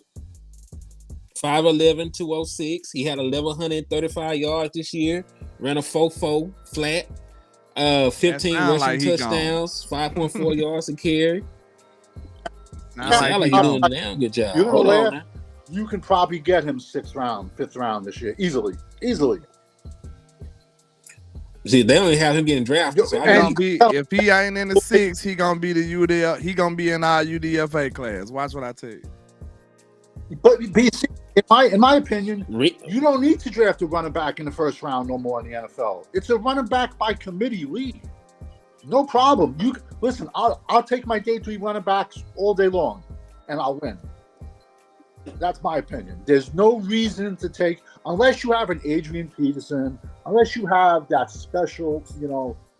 5'11", 206. He had 1,135 yards this year. Ran a 4.4 flat. 15 rushing touchdowns. 5.4 yards a carry. Sound like you're doing a damn good job. You're gonna laugh. You can probably get him 6th round, 5th round this year, easily. See, they only have him getting drafted. So if he ain't in the 6, he gonna be the UDL. He gonna be in our UDFA class. Watch what I tell you. But in my opinion, you don't need to draft a running back in the 1st round no more in the NFL. It's a running back by committee league. No problem. Listen. I'll take my day 3 running backs all day long, and I'll win. That's my opinion. There's no reason to take, unless you have an Adrian Peterson, unless you have that special,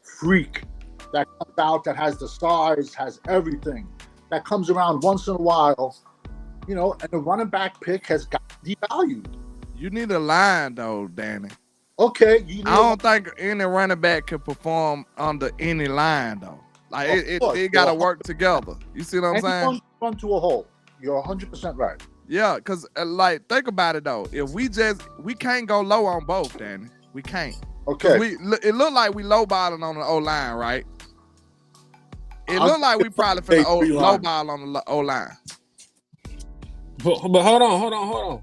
freak that comes out that has the size, has everything, that comes around once in a while, and the running back pick has got devalued. You need a line, though, Danny. Okay. I don't think any running back can perform under any line, though. Like, it got to work together. You see what I'm saying? Run to a hole. You're 100% right. Yeah, because, think about it, though. If we can't go low on both, Danny. We can't. Okay. It looked like we lowballing on the O-line, right? It looked like we probably finna lowball on the O-line. But hold on.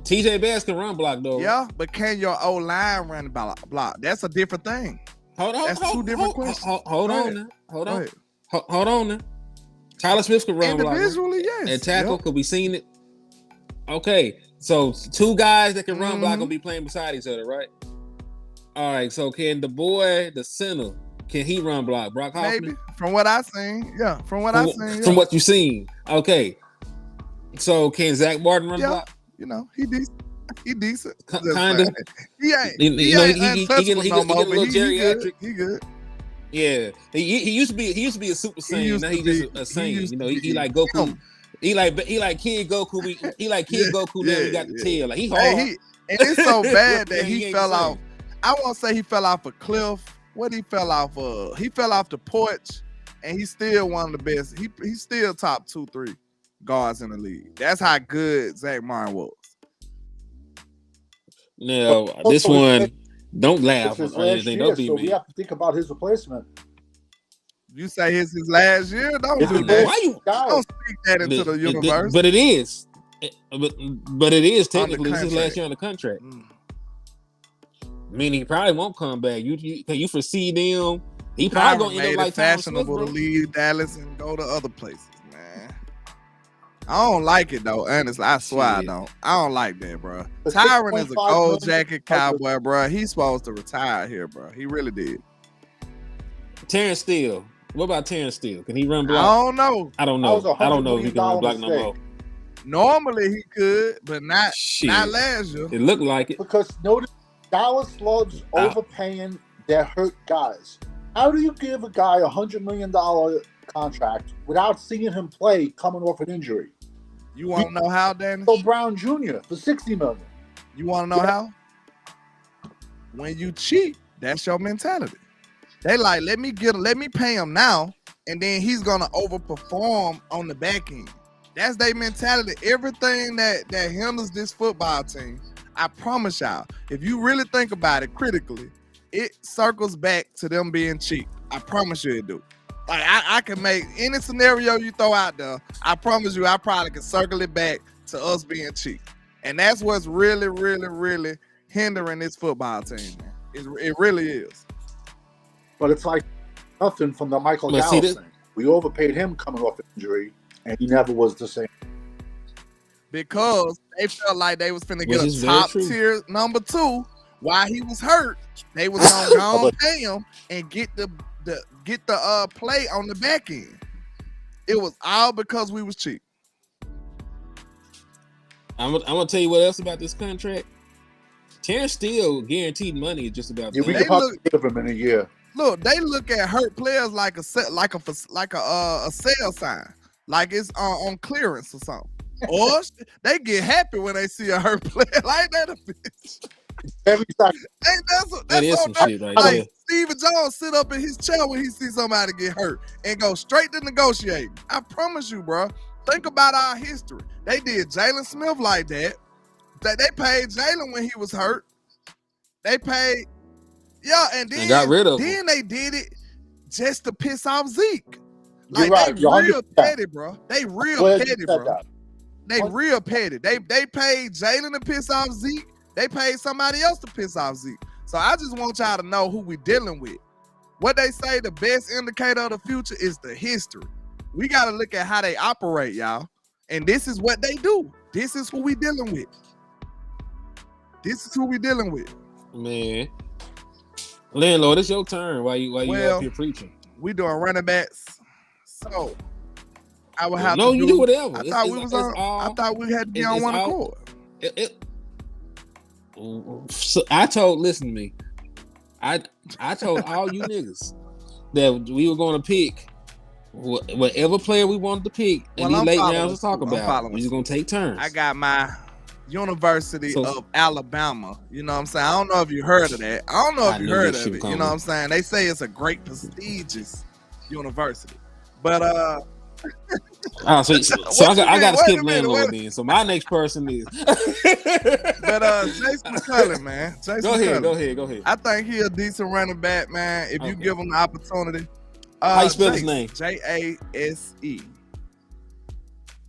TJ Bass can run block, though. Yeah, but can your O-line run block? That's a different thing. That's two different questions. Hold on now. Tyler Smith can run block. Individually, yes. And tackle, could we seen it? Okay, so 2 guys that can run block will be playing beside each other, right? All right, so can the center, can he run block? Brock Hoffman? Maybe. From what I seen, yeah. From what you've seen. Okay. So can Zach Martin run block? He decent. He decent. Kind of. He ain't. He get a little geriatric. He good. Yeah. He used to be a Super Saiyan. Now he's just a Saiyan. He like Goku. He like Kid Goku. He like Kid Goku. Now he got the tail. Like he hard. And it's so bad that he fell off. I won't say he fell off a cliff. What he fell off of? He fell off the porch, and he's still one of the best. He's still top 2-3 guards in the league. That's how good Zach Martin was. Now this one, don't laugh or anything. Don't be so me. We have to think about his replacement. You say it's his last year? Don't do that. Why you don't speak that into the universe? But it is. But it is technically this is last year on the contract. Meaning he probably won't come back. You foresee them. He probably gonna end up like fashionable to leave Dallas and go to other places, man. I don't like it though. Honestly, I swear I don't. I don't like that, bro. Tyron is a gold jacket cowboy, bro. He's supposed to retire here, bro. He really did. Terrence Steele. What about Terrence Steele? Can he run block? I don't know. I don't know if he can run block no more. Normally he could, but not last year. It looked like it. Because notice Dallas loves overpaying their hurt guys. How do you give a guy $100 million contract without seeing him play coming off an injury? You want to know how, Danny? So Brown Jr. for $60 million. You want to know how? When you cheat, that's your mentality. They like, let me pay him now, and then he's gonna overperform on the back end. That's their mentality. Everything that hinders this football team, I promise y'all, if you really think about it critically, it circles back to them being cheap. I promise you it do. Like I can make any scenario you throw out there. I promise you, I probably can circle it back to us being cheap, and that's what's really, really, really hindering this football team. Man. It really is. But it's like nothing from the Michael Gallup thing. We overpaid him coming off injury, and he never was the same. Because they felt like they was finna get a top tier number 2 while he was hurt. They was gonna go and pay him and get the play on the back end. It was all because we was cheap. I'm gonna tell you what else about this contract. Terrence Steele guaranteed money is just about. Yeah, we could probably give him in a year. Look, they look at hurt players like a sale sign, like it's on clearance or something. Or they get happy when they see a hurt player like that. Every time. That is some shit right like there. Steven Jones sit up in his chair when he sees somebody get hurt and go straight to negotiating. I promise you, bro. Think about our history. They did Jalen Smith like that. They paid Jalen when he was hurt. They paid, and then got rid of then they did it just to piss off Zeke. Like right. They real petty, bro. They real petty, bro. That. They real petty. They paid Jalen to piss off Zeke. They paid somebody else to piss off Zeke. So I just want y'all to know who we dealing with. What they say, the best indicator of the future is the history. We got to look at how they operate, y'all. And this is what they do. This is who we dealing with. This is who we dealing with. Man. Landlord, it's your turn while you up here preaching. We doing running backs. So I would have to do whatever. I thought we had to be on one accord. So listen to me. I told all you niggas that we were going to pick whatever player we wanted to pick and these late rounds to talk about. We're just going to take turns. I got my University of Alabama. You know what I'm saying? I don't know if you heard of that. I don't know if you heard of it. You know what I'm saying? They say it's a great, prestigious university. But so I got to skip landlord then. So my next person is. But Jason McCullough, man. Go ahead. I think he a decent running back, man. If you give him the opportunity. How you spell his name? Jase.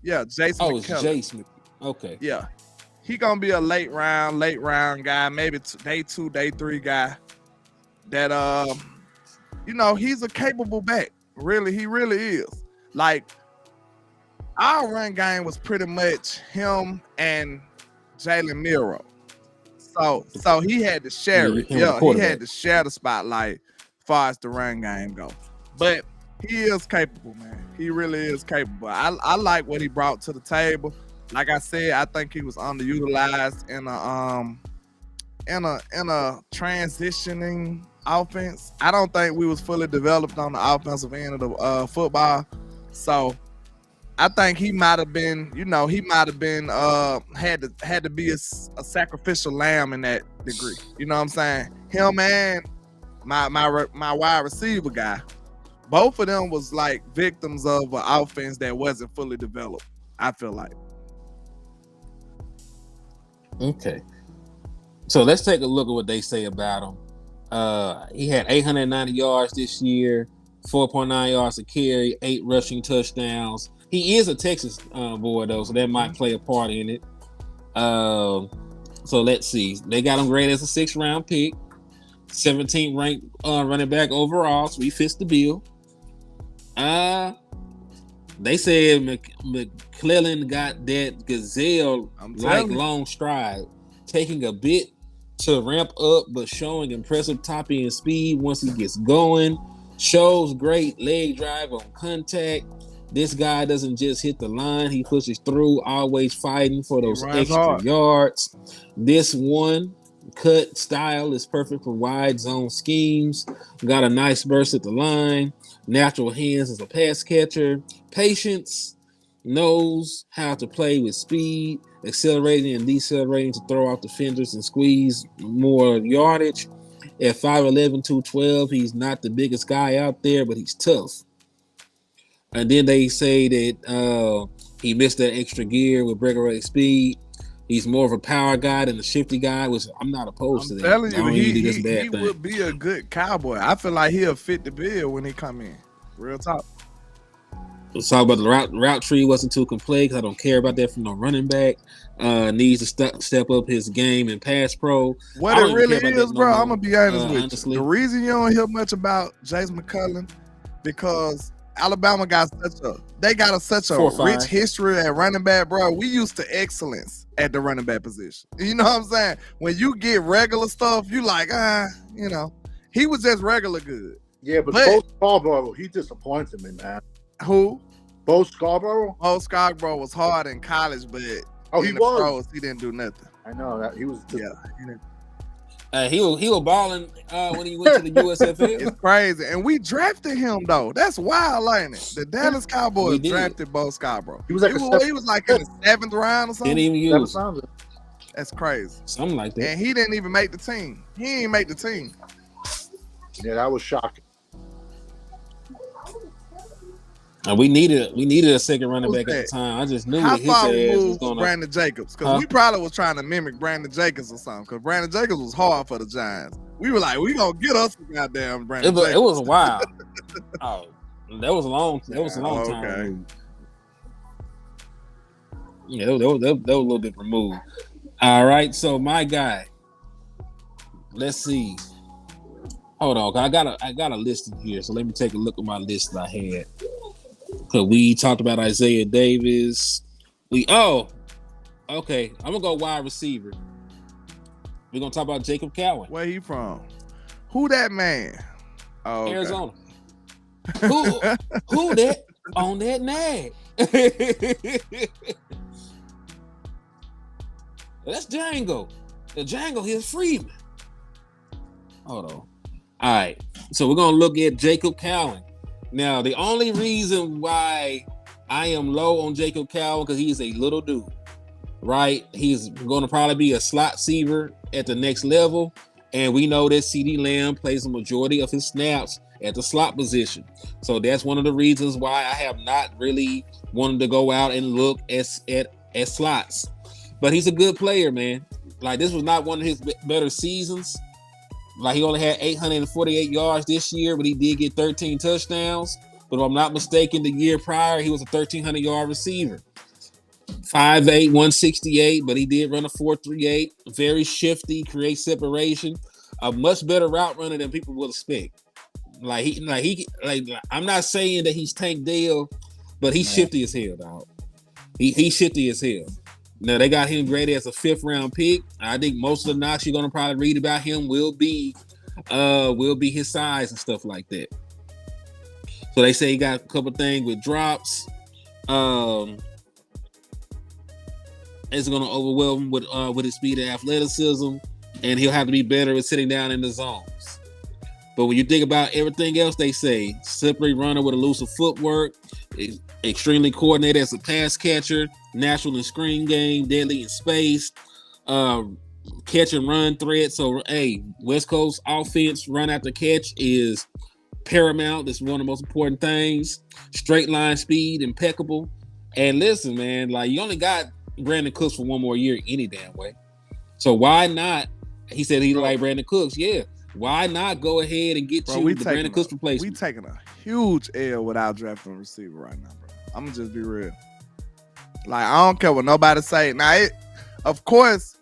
Yeah, Jason McCullough. It's Jason. Okay. Yeah. He gonna be a late round guy, maybe day 2, day 3 guy. That he's a capable back. Really, he really is. Like, our run game was pretty much him and Jalen Miro. So he had to share it. Yeah, he had to share the spotlight as far as the run game go. But he is capable, man. He really is capable. I like what he brought to the table. Like I said, I think he was underutilized in a transitioning offense. I don't think we was fully developed on the offensive end of the football. So I think he might have been, had to be a sacrificial lamb in that degree. You know what I'm saying? Him and my wide receiver guy, both of them was like victims of an offense that wasn't fully developed, I feel like. Okay. So let's take a look at what they say about him. He had 890 yards this year, 4.9 yards a carry, 8 rushing touchdowns. He is a Texas boy, though, so that might play a part in it. So let's see. They got him graded as a 6th round pick, 17th ranked running back overall, so he fits the bill. They said McClellan got that gazelle-like long stride, taking a bit to ramp up, but showing impressive top end speed once he gets going. Shows great leg drive on contact. This guy doesn't just hit the line, he pushes through, always fighting for those extra yards. This one cut style is perfect for wide zone schemes. Got a nice burst at the line. Natural hands as a pass catcher. Patience. Knows how to play with speed, accelerating and decelerating to throw off defenders and squeeze more yardage. At 5'11", 212, he's not the biggest guy out there, but he's tough. And then they say that he missed that extra gear with breakaway speed. He's more of a power guy than a shifty guy, which I'm not opposed to that. I'm telling you, he would be a good cowboy. I feel like he'll fit the bill when he come in. Real talk. Let's talk about the route tree wasn't too complete because I don't care about that from no running back. Needs to step up his game in pass pro. What it really is, bro, I'm going to be honest with you. The reason you don't hear much about Jason McCullough, because Alabama got such a rich history at running back, bro. We used to excellence at the running back position. You know what I'm saying? When you get regular stuff, you like, he was just regular good. Yeah, but Bo Scarborough, he disappointed me, man. Who? Bo Scarborough? Bo Scarborough was hard in college, but in the pros, he didn't do nothing. I know that he was. He was balling when he went to the USFL. It's crazy, and we drafted him though. That's wild, ain't it? The Dallas Cowboys drafted Bo Scarborough. He was like in the 7th round or something. Didn't even use. That's crazy. Something like that. And he didn't even make the team. He ain't make the team. Yeah, that was shocking. And we needed a second running back at the time. I just knew how his far ass removed was going Brandon Jacobs, because we probably was trying to mimic Brandon Jacobs or something. Because Brandon Jacobs was hard for the Giants. We were like, we gonna get us some goddamn Brandon Jacobs. It was a while. Oh, that was a long time. Yeah, that was a little bit removed. All right, so my guy. Let's see. Hold on, I got a list in here, so let me take a look at my list that I had. Cause we talked about Isaiah Davis. Okay. I'm gonna go wide receiver. We're gonna talk about Jacob Cowan. Where he from? Who that man? Oh, okay. Arizona. Who that on that nag? That's Django. The Django is Freeman. Hold on. All right. So we're gonna look at Jacob Cowan. Now, the only reason why I am low on Jacob Cowan because he's a little dude, right? He's going to probably be a slot receiver at the next level, and we know that CeeDee Lamb plays the majority of his snaps at the slot position. So that's one of the reasons why I have not really wanted to go out and look at slots. But he's a good player, man. Like, this was not one of his better seasons. Like, he only had 848 yards this year, but he did get 13 touchdowns. But if I'm not mistaken, the year prior, he was a 1,300-yard receiver. 5'8", 168, but he did run a 4.38. Very shifty, create separation. A much better route runner than people would expect. I'm not saying that he's Tank Dell, but he's shifty as hell, dog. He's shifty as hell. Now, they got him graded as a 5th-round pick. I think most of the knocks you're going to probably read about him will be his size and stuff like that. So they say he got a couple things with drops. It's going to overwhelm him with his speed and athleticism, and he'll have to be better at sitting down in the zones. But when you think about everything else they say, slippery runner with elusive footwork, extremely coordinated as a pass catcher, natural in screen game, deadly in space, catch and run threat. So, West Coast offense run after catch is paramount. That's one of the most important things. Straight line speed, impeccable. And listen, man, like, you only got Brandon Cooks for one more year any damn way. So why not? He said he like Brandon Cooks. Yeah. Why not go ahead and get the Brandon Cooks replacement? We taking a huge L without drafting a receiver right now, bro. I'm gonna just be real. Like, I don't care what nobody say. Now, of course,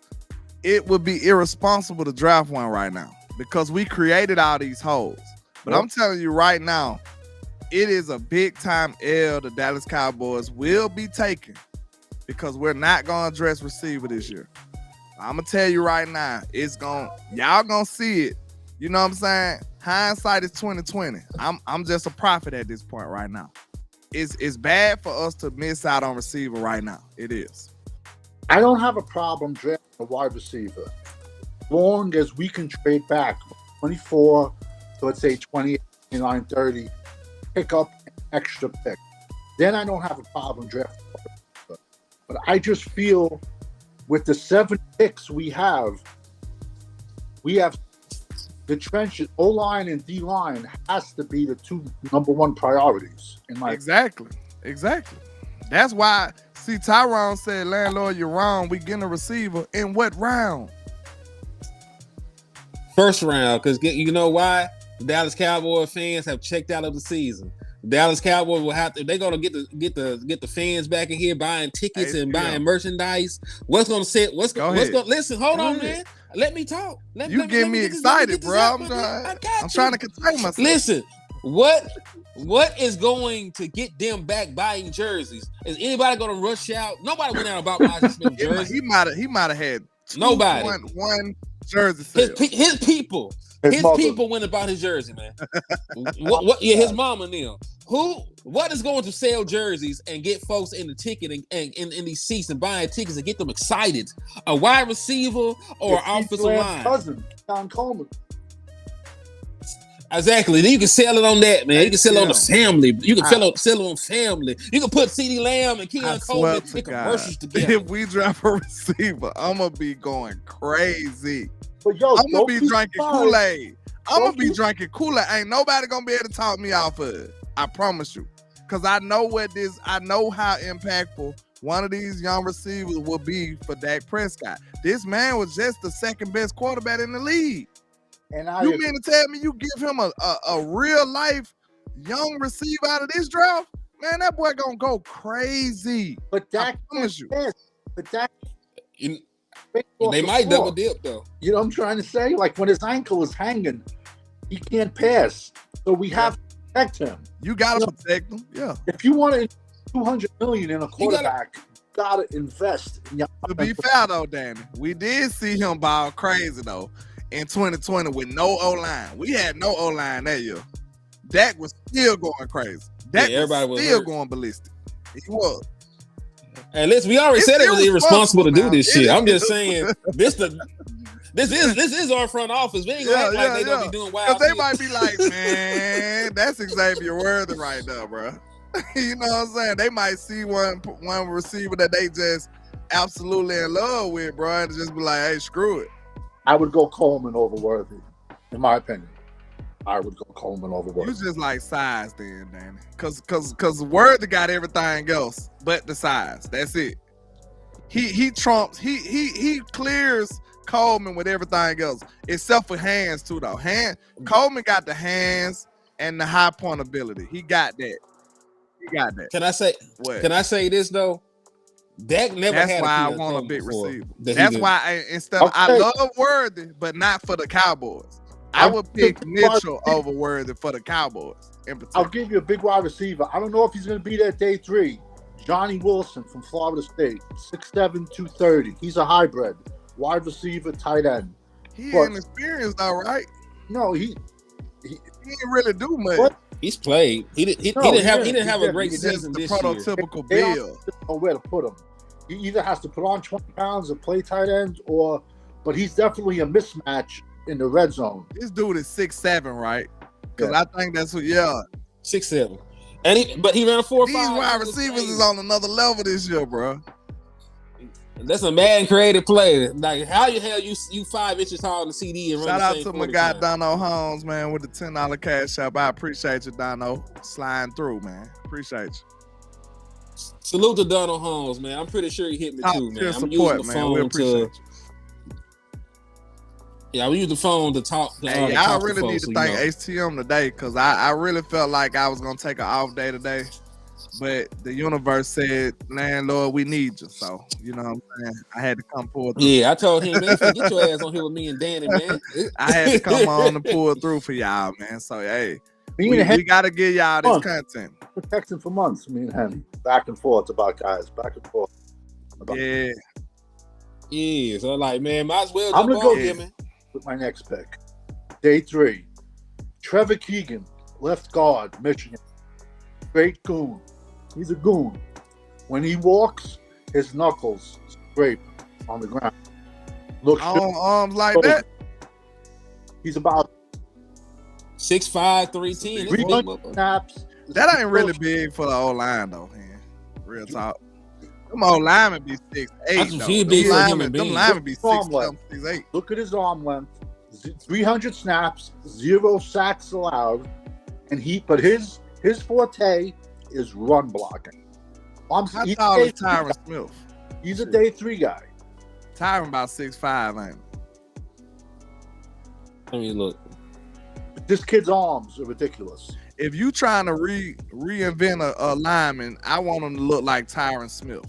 it would be irresponsible to draft one right now because we created all these holes. But I'm telling you right now, it is a big time L the Dallas Cowboys will be taking because we're not gonna address receiver this year. I'm gonna tell you right now, y'all gonna see it. You know what I'm saying? Hindsight is 20/20. I'm just a prophet at this point right now. It's bad for us to miss out on receiver right now. It is. I don't have a problem drafting a wide receiver, as long as we can trade back 24 to, let's say, 28, 29, 30, pick up an extra pick. Then I don't have a problem drafting a wide receiver. But I just feel with the 7 picks we have the trenches, O-line and D-line has to be the 2 number 1 priorities. Exactly. That's why, see, Tyrone said, landlord, you're wrong. We getting a receiver. In what round? 1st round, because you know why? The Dallas Cowboys fans have checked out of the season. Dallas Cowboys will have to. They're gonna get the fans back in here buying tickets and buying merchandise. What's gonna say? What's gonna listen? Hold on, man. Let me talk. You get me excited, bro. I'm trying to contain myself. Listen, what is going to get them back buying jerseys? Is anybody gonna rush out? Nobody went out and bought my Smith jersey. He might have had nobody one jersey sale. His people. His people went about his jersey, man. What? Yeah, his mama Neil. What is going to sell jerseys and get folks in the ticket and in these seats and buying tickets and get them excited? A wide receiver or an offensive line? Cousin, Don Coleman. Exactly. Then you can sell it on that, man. You can sell it on the family. You can sell it on family. You can put CeeDee Lamb and Keon Coleman in commercials together. If we draft a receiver, I'm gonna be going crazy. But yo, I'm gonna be drinking Kool-Aid. I'm gonna be drinking Kool-Aid. Ain't nobody gonna be able to talk me off of it. I promise you. Cause I know how impactful one of these young receivers will be for Dak Prescott. This man was just the second best quarterback in the league. And you mean to tell me you give him a real life young receiver out of this draft? Man, that boy gonna go crazy. But Dak, I promise you. But Dak, they might double dip though. You know what I'm trying to say? Like when his ankle is hanging, he can't pass. So we have to protect him. You gotta protect him. Yeah. If you want to $200 million in a quarterback, you gotta invest. To be fair though, Danny, we did see him ball crazy though. In 2020 with no O-line. We had no O-line that year. Dak was still going crazy. Dak was still going ballistic. He was. And listen, we already said it was irresponsible to do this shit. I'm just saying this is our front office. We ain't gonna act like they gonna be doing wild. Because they might be like, man, that's Xavier Worthy right now, bro. You know what I'm saying? They might see one receiver that they just absolutely in love with, bro, and just be like, hey, screw it. I would go Coleman over Worthy, in my opinion. I would go Coleman over Worthy. You just like size then, Danny. Cause Worthy got everything else but the size. That's it. He trumps, he clears Coleman with everything else, except for hands too, though. Coleman got the hands and the high point ability. He got that. Can I say this though? Dak never That's had why I want a big receiver. That's why I love Worthy, but not for the Cowboys. I would pick Mitchell over Worthy for the Cowboys. I'll give you a big wide receiver. I don't know if he's going to be there day 3. Johnny Wilson from Florida State, 6'7", 230. He's a hybrid. Wide receiver, tight end. He inexperienced though, right? No, he didn't really do much. What? He's played. He didn't have a great season this year. Prototypical Bill. Don't know where to put him. He either has to put on 20 pounds and play tight end, but he's definitely a mismatch in the red zone. This dude is 6'7", right? Because I think that's what. Yeah, 6'7", but he ran a 4.5. These wide receivers is on another level this year, bro. That's a man created play. Like how the hell you 5 inches taller than CD and run Shout the same out to my guy Dono Holmes, man, with the $10 cash app. I appreciate you, Dono, sliding through, man. Appreciate you. Salute to Donald Holmes, man. I'm pretty sure he hit me too, man. I'm support, using the man. phone We appreciate you. Yeah, we use the phone to talk. Hey, I really need to thank HTM today because I really felt like I was gonna take an off day today, but the universe said, "Landlord, we need you." So you know what I'm saying. I had to come pull through. Yeah, I told him, man, get your ass on here with me and Danny, man. I had to come on and pull through for y'all, man. So hey, we gotta give y'all this content. We're texting for months, me and him, back and forth about guys, back and forth. Yeah. So like, man, might as well. I'm gonna go here, man. With my next pick, day 3, Trevor Keegan, left guard, Michigan, great goon. He's a goon. When he walks, his knuckles scrape on the ground. Looks arms like that. He's about 6'5", 310. 300 snaps. That ain't really big for the old line though, man. Real talk. Them old linemen be 6'8". Them linemen be 6'7", 6'8". Look at his arm length. 300 snaps, 0 sacks allowed, and but his forte is run blocking. How tall is Tyron Smith? He's a day 3 guy. Tyron about 6'5", ain't he? Let me look. This kid's arms are ridiculous. If you trying to reinvent a lineman, I want him to look like Tyron Smith.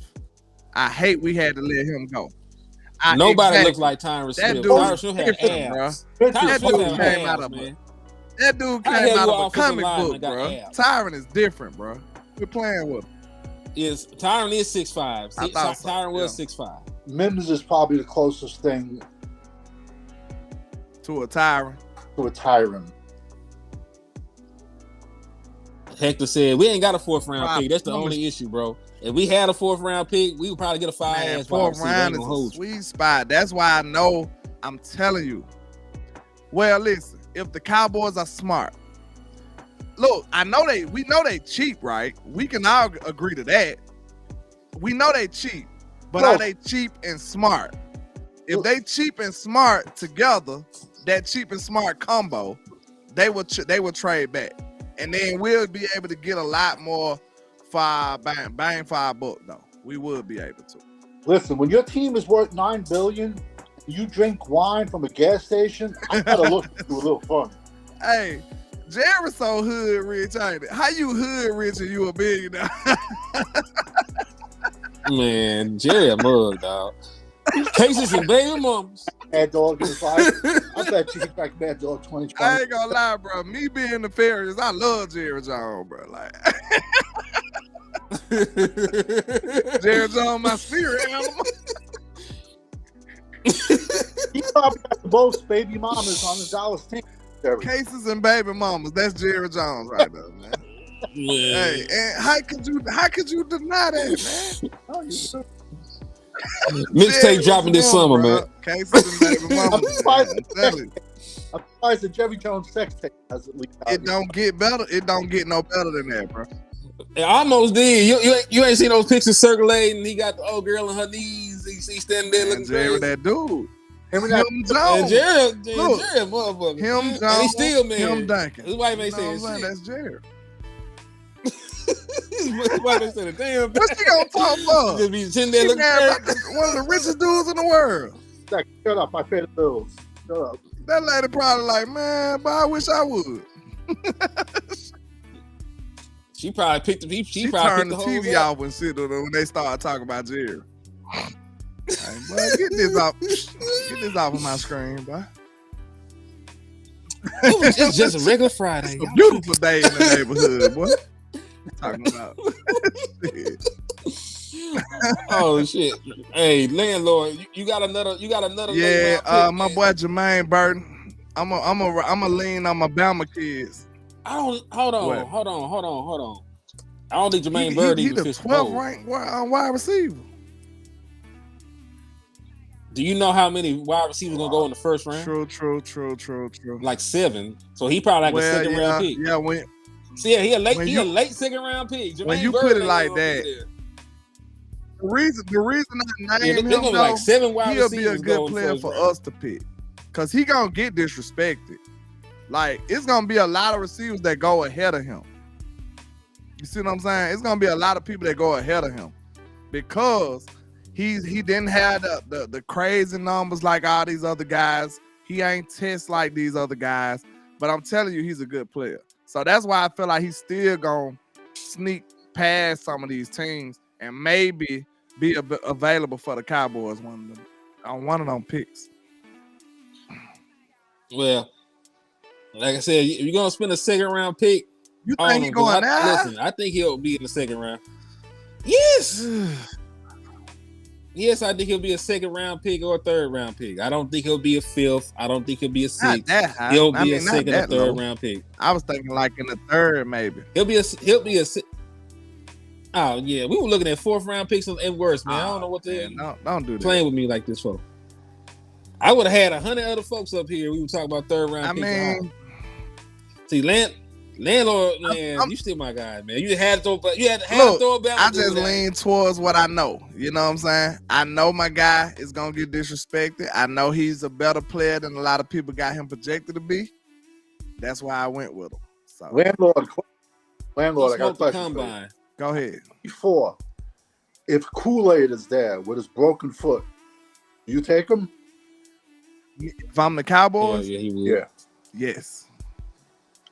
I hate we had to let him go. Nobody looks like Tyron Smith. Tyron Smith had abs. That dude came out of a comic book, bro. Tyron is different, bro. We're playing with him. Tyron is 6'5". Tyron was 6'5". Mims is probably the closest thing to a Tyron. to retire him. Hector said, we ain't got a 4th round pick. That's the only issue, bro. If we had a 4th round pick, we would probably get a 5-ass 4th round is a sweet spot. That's why I know, I'm telling you. Well, listen, if the Cowboys are smart, look, we know they cheap, right? We can all agree to that. We know they cheap, but are they cheap and smart? If they cheap and smart together, that cheap and smart combo, they will trade back. And then we'll be able to get a lot more for bang for our buck, though. We would be able to. Listen, when your team is worth $9 billion, you drink wine from a gas station, I gotta look at you a little funny. Hey, Jerry's so hood rich, ain't it? How you hood rich and you a billionaire? Man, Jerry a mug, dog. Cases and baby mamas. Mad Dog is like, I bet you like Mad Dog 2020. I ain't gonna lie, bro. Me being the Ferris, I love Jerry Jones, bro. Like Jerry Jones, my spirit animal. He probably got the most baby mamas on the Dallas team. Cases and baby mamas. That's Jerry Jones right there, man. Hey, and how could you deny that, man? Oh, you mixtape dropping this summer, man. Cases and baby mamas. I'm surprised the Jerry Jones sex tape hasn't leaked out. It don't get better. It don't get no better than that, bro. It almost did. You ain't seen those pictures circulating. He got the old girl on her knees. He standing there looking Jerry, crazy. That dude. Him Jones. Jerry, motherfucker. Him Jones. And he still married. Him Duncan. His wife ain't saying shit. That's Jerry. His wife ain't saying a damn thing. What she gonna talk for? Just be sitting there looking crazy. One of the richest dudes in the world. Shut up, I pay the bills. Shut up. That lady probably like, man, but I wish I would. She probably picked the She turned the TV off when they started talking about Jerry. Hey, boy, get this off of my screen, boy. It's just a regular Friday. It's a beautiful day in the neighborhood, boy. Talking about. Oh shit! Hey, landlord, you got another. Yeah, my boy Jermaine Burton. I'm a lean on my Bama kids. I don't. Hold on. I don't think Jermaine Burton He's the 12th ranked wide receiver. Do you know how many wide receivers gonna go in the first round? True. Like 7. So he probably a second round pick. Yeah, he a late second round pick. Jermaine when you Burton put it like that, the reason I name him though, like 7 wide he'll be a receivers good player for us to pick, cause he gonna get disrespected. Like it's gonna be a lot of receivers that go ahead of him. You see what I'm saying? It's gonna be a lot of people that go ahead of him because he didn't have the crazy numbers like all these other guys. He ain't test like these other guys. But I'm telling you, he's a good player. So that's why I feel like he's still gonna sneak past some of these teams and maybe be available for the Cowboys one of them picks. Well, like I said, if you're gonna spend a second round pick, you think he's going out? Listen, I think he'll be in the second round. Yes. Yes, I think he'll be a second round pick or a third round pick. I don't think he'll be a 5th. I don't think he'll be a 6th. He'll be a second or third round pick. I was thinking like in the third, maybe. He'll be a. Oh yeah, we were looking at 4th round picks and worse, man. I don't know what they're don't do that. Playing with me like this for. I would have had 100 other folks up here. We were talking about third round picks. See, landlord, man, you still my guy, man. You had to throw a balance. I just lean towards what I know. You know what I'm saying? I know my guy is gonna get disrespected. I know he's a better player than a lot of people got him projected to be. That's why I went with him. So. Landlord, I got a question. Go ahead. Before, if Kool-Aid is there with his broken foot, do you take him? If I'm the Cowboys, yeah, he would. Yeah. Yes.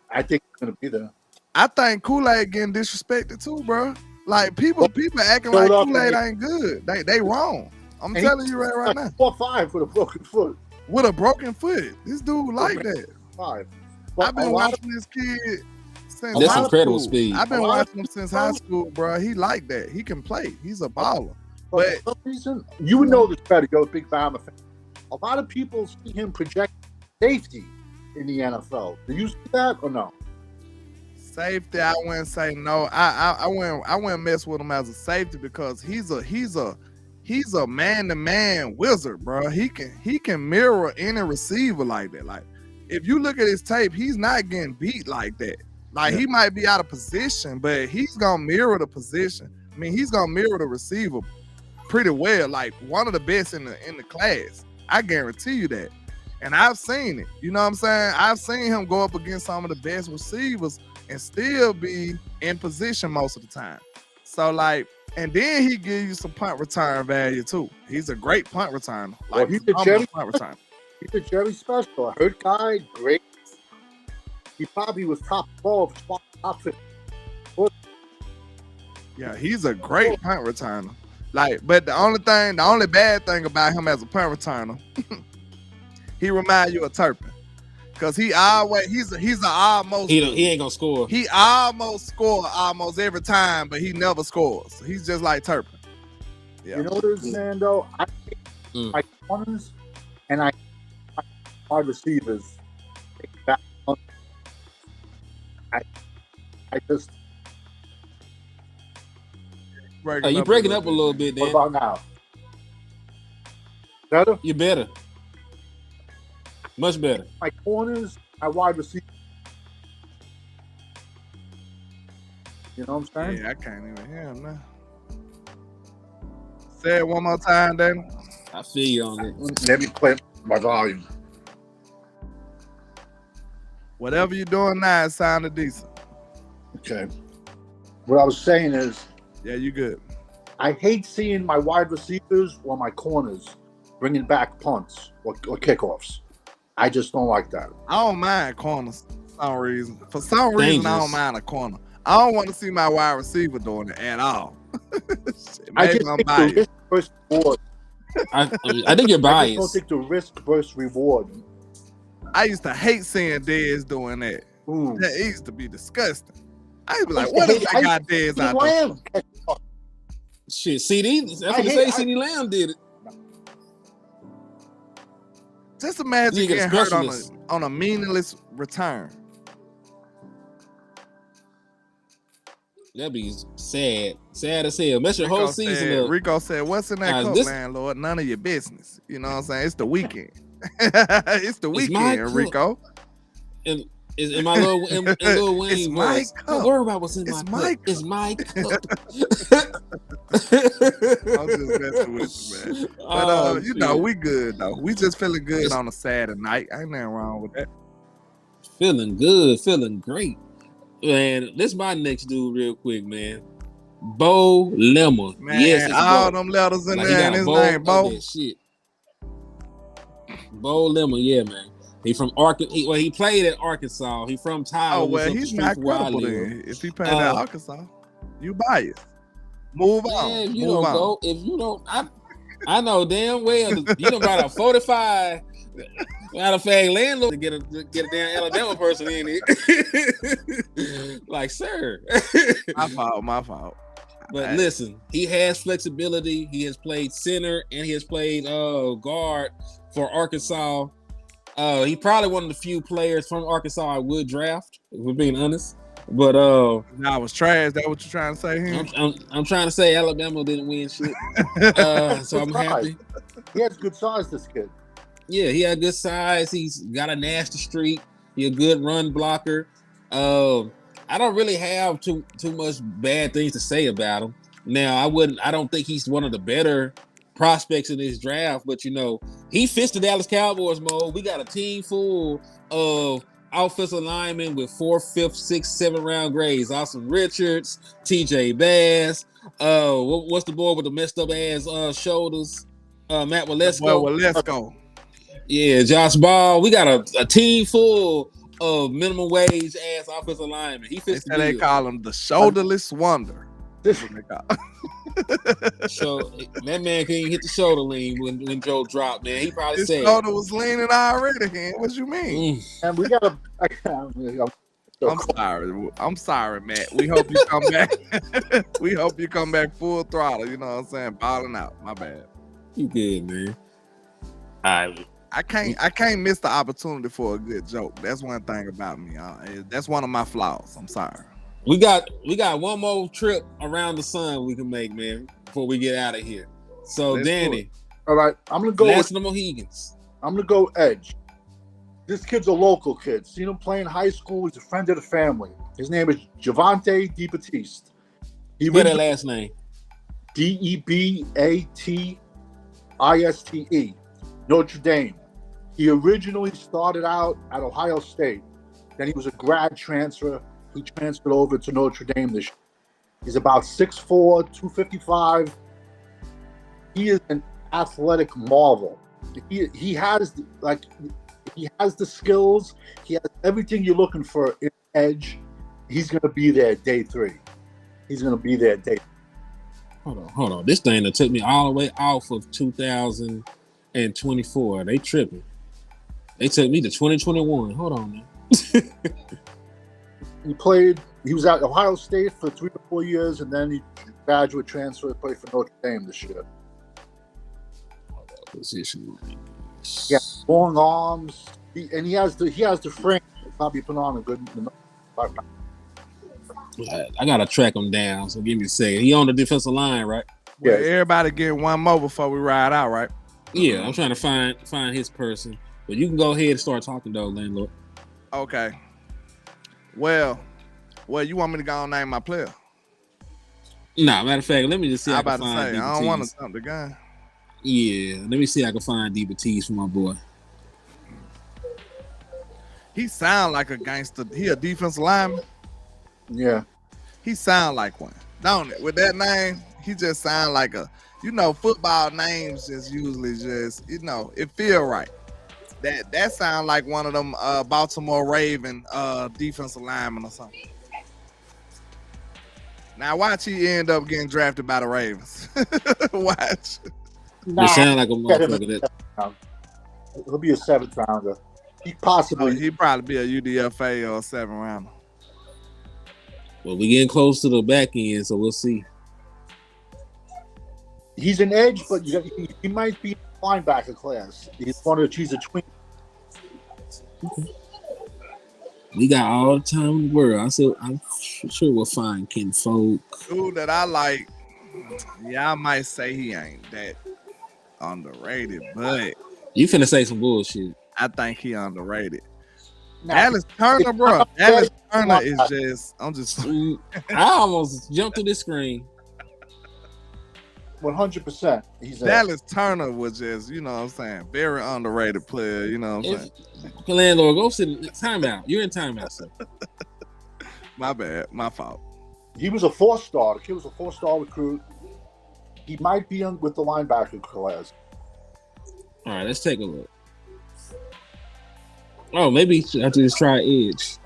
I think he's gonna be there. I think Kool-Aid getting disrespected too, bro. Like people acting like Kool-Aid ain't good. They wrong. I'm telling you right now. 4.5 with a broken foot. With a broken foot, this dude like that. 5. I've been watching this kid since that's incredible speed. I've been watching him since high school, bro. He like that. He can play. He's a baller. But for some reason, you would know this better. You're a big Bama fan. A lot of people see him project safety in the NFL. Do you see that or no? Safety, I wouldn't say no. I wouldn't mess with him as a safety because he's a man-to-man wizard, bro. He can mirror any receiver like that. Like if you look at his tape, he's not getting beat like that. Like he might be out of position, but he's gonna mirror the position. I mean, he's gonna mirror the receiver pretty well. Like one of the best in the class. I guarantee you that. And I've seen it. You know what I'm saying? I've seen him go up against some of the best receivers and still be in position most of the time. So like, and then he gives you some punt return value too. He's a great punt returner. Like he's a punt returner. He's a Jerry special. A hurt guy, great. He probably was top 12, top 15. Yeah, he's a great punt returner. Like, but the only bad thing about him as a punt returner, he reminds you of Turpin. Cause he's an almost. He ain't gonna score. He almost score almost every time, but he never scores. He's just like Turpin. Yeah. You know what it is, man? Though I my corners and I wide receivers. I just. You breaking up a little bit, Dan. What about now? Better? You better. Much better. My corners, my wide receiver. You know what I'm saying? Yeah, I can't even hear him now. Say it one more time, Danny. I feel you on it. Let me play my volume. Whatever you're doing now, it sounded decent. Okay. What I was saying is, yeah, you good. I hate seeing my wide receivers or my corners bringing back punts or kickoffs. I just don't like that. I don't mind corners for some reason. For some reason, I don't mind a corner. I don't want to see my wide receiver doing it at all. I just think the risk versus reward. I think you're biased. I just don't think the risk versus reward. I used to hate seeing Dez doing that. Ooh. That used to be disgusting. I used to be like, what if I got Dez out there? Shit, CD. That's what they say. CD Lamb did it. Just imagine getting hurt on a meaningless return. That'd be sad. Sad as hell. Mess your whole season. Rico said, what's in that cup, landlord? None of your business. You know what I'm saying? It's the weekend. It's the weekend, Rico. And in my little Wayne it's my cup. Don't worry about what's in my cup. It's my cup. I'm just messing with you, man. But you know, we good though. We just feeling good on a Saturday night. Ain't nothing wrong with that. Feeling good, feeling great. Man, this is my next dude real quick, man. Bo Lemmer. Man, yes, all them letters in there and his name, Bo. Shit. Bo Lemmer, yeah, man. He from Arkansas. He played at Arkansas. He from Tyler. Oh, well, he's not credible then. If he played at Arkansas, you biased. Move on. If you don't go, if you don't, I know damn well you don't got a 45. Matter of fact, landlord to get a damn Alabama person in it. Like, sir. My fault. But listen, he has flexibility. He has played center and he has played guard for Arkansas. He probably one of the few players from Arkansas I would draft, if we're being honest. But I was trash. That what you're trying to say here? I'm trying to say Alabama didn't win shit. So I'm happy. He has good size, this kid. Yeah, he had good size. He's got a nasty streak. He's a good run blocker. I don't really have too much bad things to say about him. Now, I don't think he's one of the better prospects in this draft, but you know, he fits the Dallas Cowboys mode. We got a team full of offensive linemen with 4th, 5th, 6th, 7th round grades. Austin Richards, TJ Bass. What's the boy with the messed up ass shoulders? Matt Walesko. Yeah, Josh Ball. We got a team full of minimum wage ass offensive linemen. He fits the bill. They call him the shoulderless wonder. This is what they call him. So that man couldn't even hit the shoulder lean when Joe dropped, man. He probably said his shoulder was leaning already. What you mean? And we got I'm sorry, Matt. We hope you come back. We hope you come back full throttle. You know what I'm saying? Balling out. My bad. You good, man. All right. I can't miss the opportunity for a good joke. That's one thing about me. That's one of my flaws. I'm sorry. We got one more trip around the sun we can make, man, before we get out of here. So, Let's Danny. All right, I'm gonna go. Last of the Mohegans. I'm gonna go edge. This kid's a local kid. Seen him play in high school. He's a friend of the family. His name is Javante DeBattiste. What's that last name? Debatiste. Notre Dame. He originally started out at Ohio State. Then he was a grad transfer. He transferred over to Notre Dame this year. He's about 6'4", 255. He is an athletic marvel. He has the skills. He has everything you're looking for in edge. He's going to be there day 3. He's going to be there day 3. Hold on. This thing that took me all the way off of 2024. They tripping. They took me to 2021. Hold on, man. He was at Ohio State for 3 to 4 years, and then he graduate transfer, played for Notre Dame this year. Position. Yeah, long arms, and he has the frame to probably put on a good. I gotta track him down. So give me a second. He on the defensive line, right? Yeah. Well, everybody get one more before we ride out, right? Yeah, I'm trying to find his person. But you can go ahead and start talking though, landlord. Okay. Well, you want me to go and name my player? Nah, matter of fact, let me just see. I don't want to jump the gun. Yeah, let me see if I can find DeBattiste for my boy. He sound like a gangster. He a defensive lineman. Yeah. He sound like one, don't it? With that name, he just sound like a, football names just usually just, it feel right. That sound like one of them Baltimore Raven defensive linemen or something. Now watch he end up getting drafted by the Ravens. Watch. Nah, it sound like a motherfucker. He'll be a 7th rounder. He'd probably be a UDFA or a 7th rounder. Well, we getting close to the back end, so we'll see. He's an edge, but he might be in the linebacker class. He's a twin. We got all the time in the world. I'm sure we'll find Ken Folk. Dude that I like, I might say he ain't that underrated, but you finna say some bullshit. I think he underrated. Dallas Turner, bro. Dallas Turner is just. I almost jumped to this screen. 100%. Dallas Turner was just, very underrated player. You know what I'm saying? Landlord, go sit in timeout. You're in timeout, sir. My bad. My fault. He was a 4-star. The kid was a 4-star recruit. He might be with the linebacker class. All right, let's take a look. Oh, maybe I have to just try edge.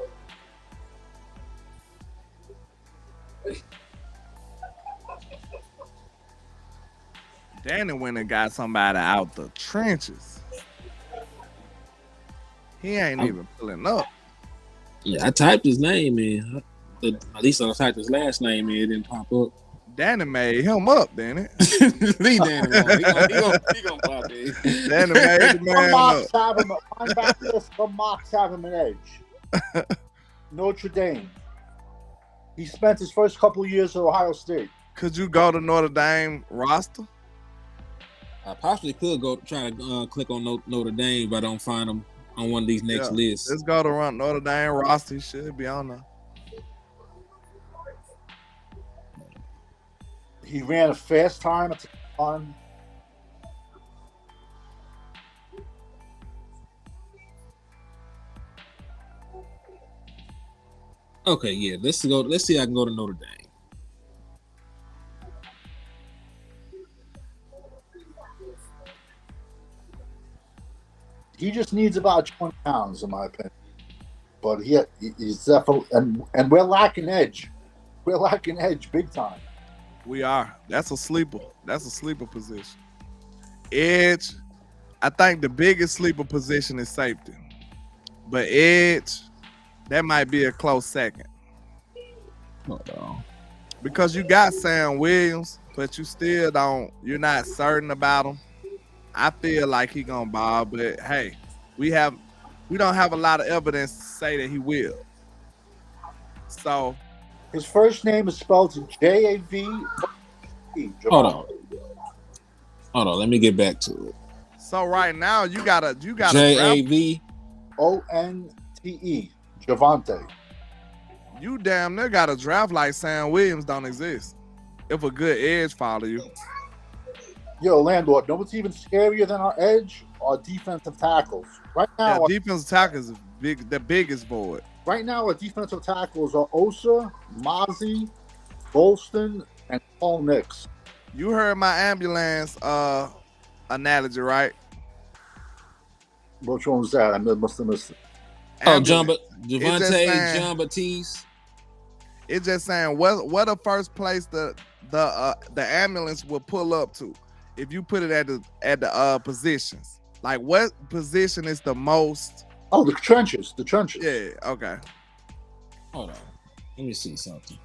Danny went and got somebody out the trenches. He ain't even pulling up. Yeah, I typed his name in. At least I typed his last name in. It didn't pop up. Danny made him up, Danny. Leave Danny alone. He gonna pop in. Danny made the man up. Some mocks have him an edge. Notre Dame. He spent his first couple of years at Ohio State. Could you go to Notre Dame roster? I possibly could go try to click on Notre Dame, but I don't find him on one of these next lists. Let's go to run Notre Dame roster. He should be on there. He ran a fast time at the time. Okay, yeah. Let's see if I can go to Notre Dame. He just needs about 20 pounds, in my opinion. But he's definitely, and we're lacking edge. We're lacking edge big time. We are. That's a sleeper. That's a sleeper position. Edge, I think the biggest sleeper position is safety. But edge, that might be a close second. Hold on. Because you got Sam Williams, but you're not certain about him. I feel like he gonna ball, but hey, we don't have a lot of evidence to say that he will. So his first name is spelled Jav. Hold on. Let me get back to it. So right now you gotta Jav Onte Javante. You damn near got a draft like Sam Williams don't exist. If a good edge follow you. Yo, Landlord, know what's even scarier than our edge? Our defensive tackles. Right now, yeah, defensive tackles is big, the biggest void. Right now, our defensive tackles are Osa, Mozzie, Golston, and Paul Nix. You heard my ambulance analogy, right? Which one was that? I must have missed it. Javante, John Batiste. It's just saying what the first place the ambulance will pull up to if you put it at the positions. Like what position is the most? Oh, the trenches. The trenches. Yeah. Okay. Hold on. Let me see something.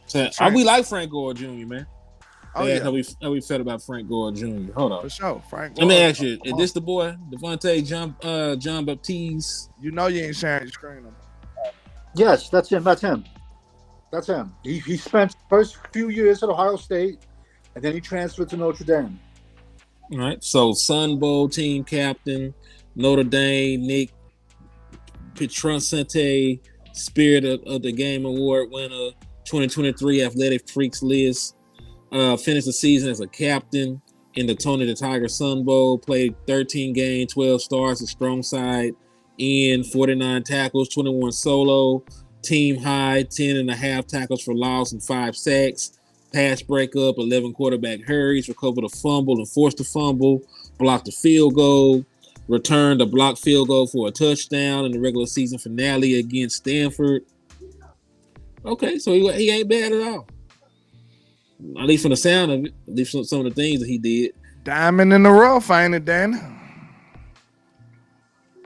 So, we like Frank Gore Jr., man. Oh yeah. How we felt about Frank Gore Jr. Hold on. For sure, Frank Gore. Let me ask you: is this the boy, Devontae John Baptiste? You know you ain't sharing your screen. Yes, that's him. That's him. He spent the first few years at Ohio State, and then he transferred to Notre Dame. All right. So Sun Bowl team captain, Notre Dame, Nick Pietrusante, Spirit of the Game Award winner, 2023 Athletic Freaks list. Finished the season as a captain in the Tony the Tiger Sun Bowl. Played 13 games, 12 starts, a strong side in 49 tackles, 21 solo, team high, 10.5 tackles for loss and 5 sacks. Pass breakup, 11 quarterback hurries, recovered a fumble and forced a fumble, blocked a field goal, returned a blocked field goal for a touchdown in the regular season finale against Stanford. Okay, so he ain't bad at all. At least from the sound of it, at least from some of the things that he did. Diamond in the rough, ain't it, Danny?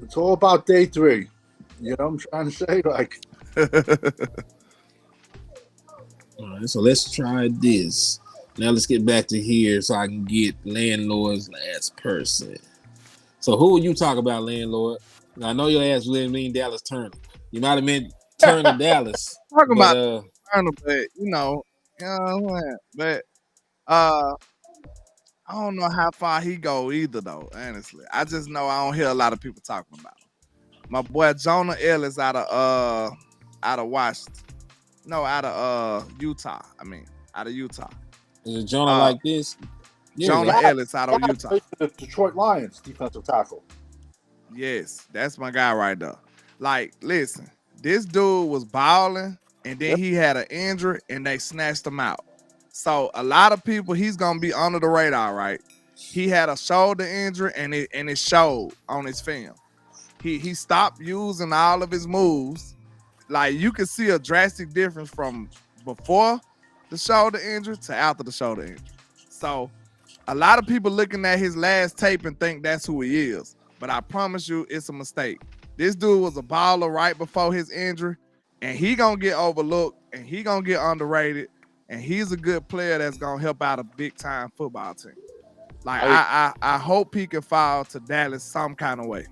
It's all about day 3. You know what I'm trying to say? Like. All right, so let's try this. Now let's get back to here so I can get Landlord's last person. So who would you talk about, Landlord? Now, I know your ass really mean Dallas Turner. You might have meant Turner Dallas. Talking about Turner, but but I don't know how far he go either though. Honestly, I just know I don't hear a lot of people talking about him. My boy Jonah Ellis out of Washington. No, out of Utah. Out of Utah. Is it Jonah like this? Yeah, Jonah Ellis out of Utah. The Detroit Lions defensive tackle. Yes, that's my guy right there. Like, listen, this dude was balling, and then he had an injury, and they snatched him out. So a lot of people, he's gonna be under the radar, right? He had a shoulder injury, and it showed on his film. He stopped using all of his moves. Like, you can see a drastic difference from before the shoulder injury to after the shoulder injury. So a lot of people looking at his last tape and think that's who he is. But I promise you, it's a mistake. This dude was a baller right before his injury, and he gonna get overlooked, and he gonna get underrated, and he's a good player that's gonna help out a big-time football team. Like, I hope he can fall to Dallas some kind of way.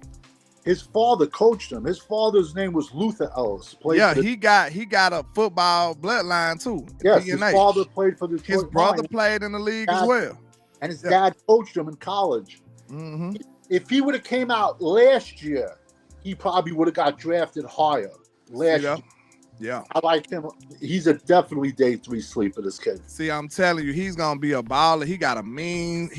His father coached him. His father's name was Luther Ellis. He got a football bloodline too. Yes, his father played for the Detroit His brother Lions. Played in the league as well. And his dad coached him in college. Mm-hmm. If he would have came out last year, he probably would have got drafted higher last year. Yeah. I like him. He's a definitely day 3 sleeper, this kid. See, I'm telling you, he's gonna be a baller. He got a mean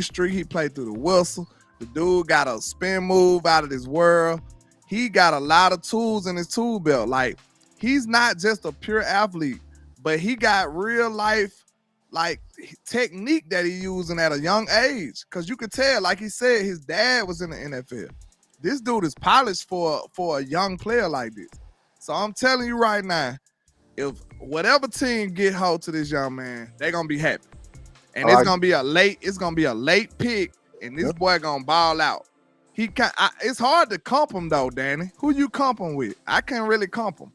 streak. He played through the whistle. The dude got a spin move out of this world. He got a lot of tools in his tool belt. Like, he's not just a pure athlete, but he got real life like technique that he's using at a young age. Cause you could tell, like he said, his dad was in the NFL. This dude is polished for a young player like this. So I'm telling you right now, if whatever team get hold to this young man, they're gonna be happy. And it's gonna be a late pick, and this boy gonna ball out. It's hard to comp him though, Danny. Who you comp him with? I can't really comp him.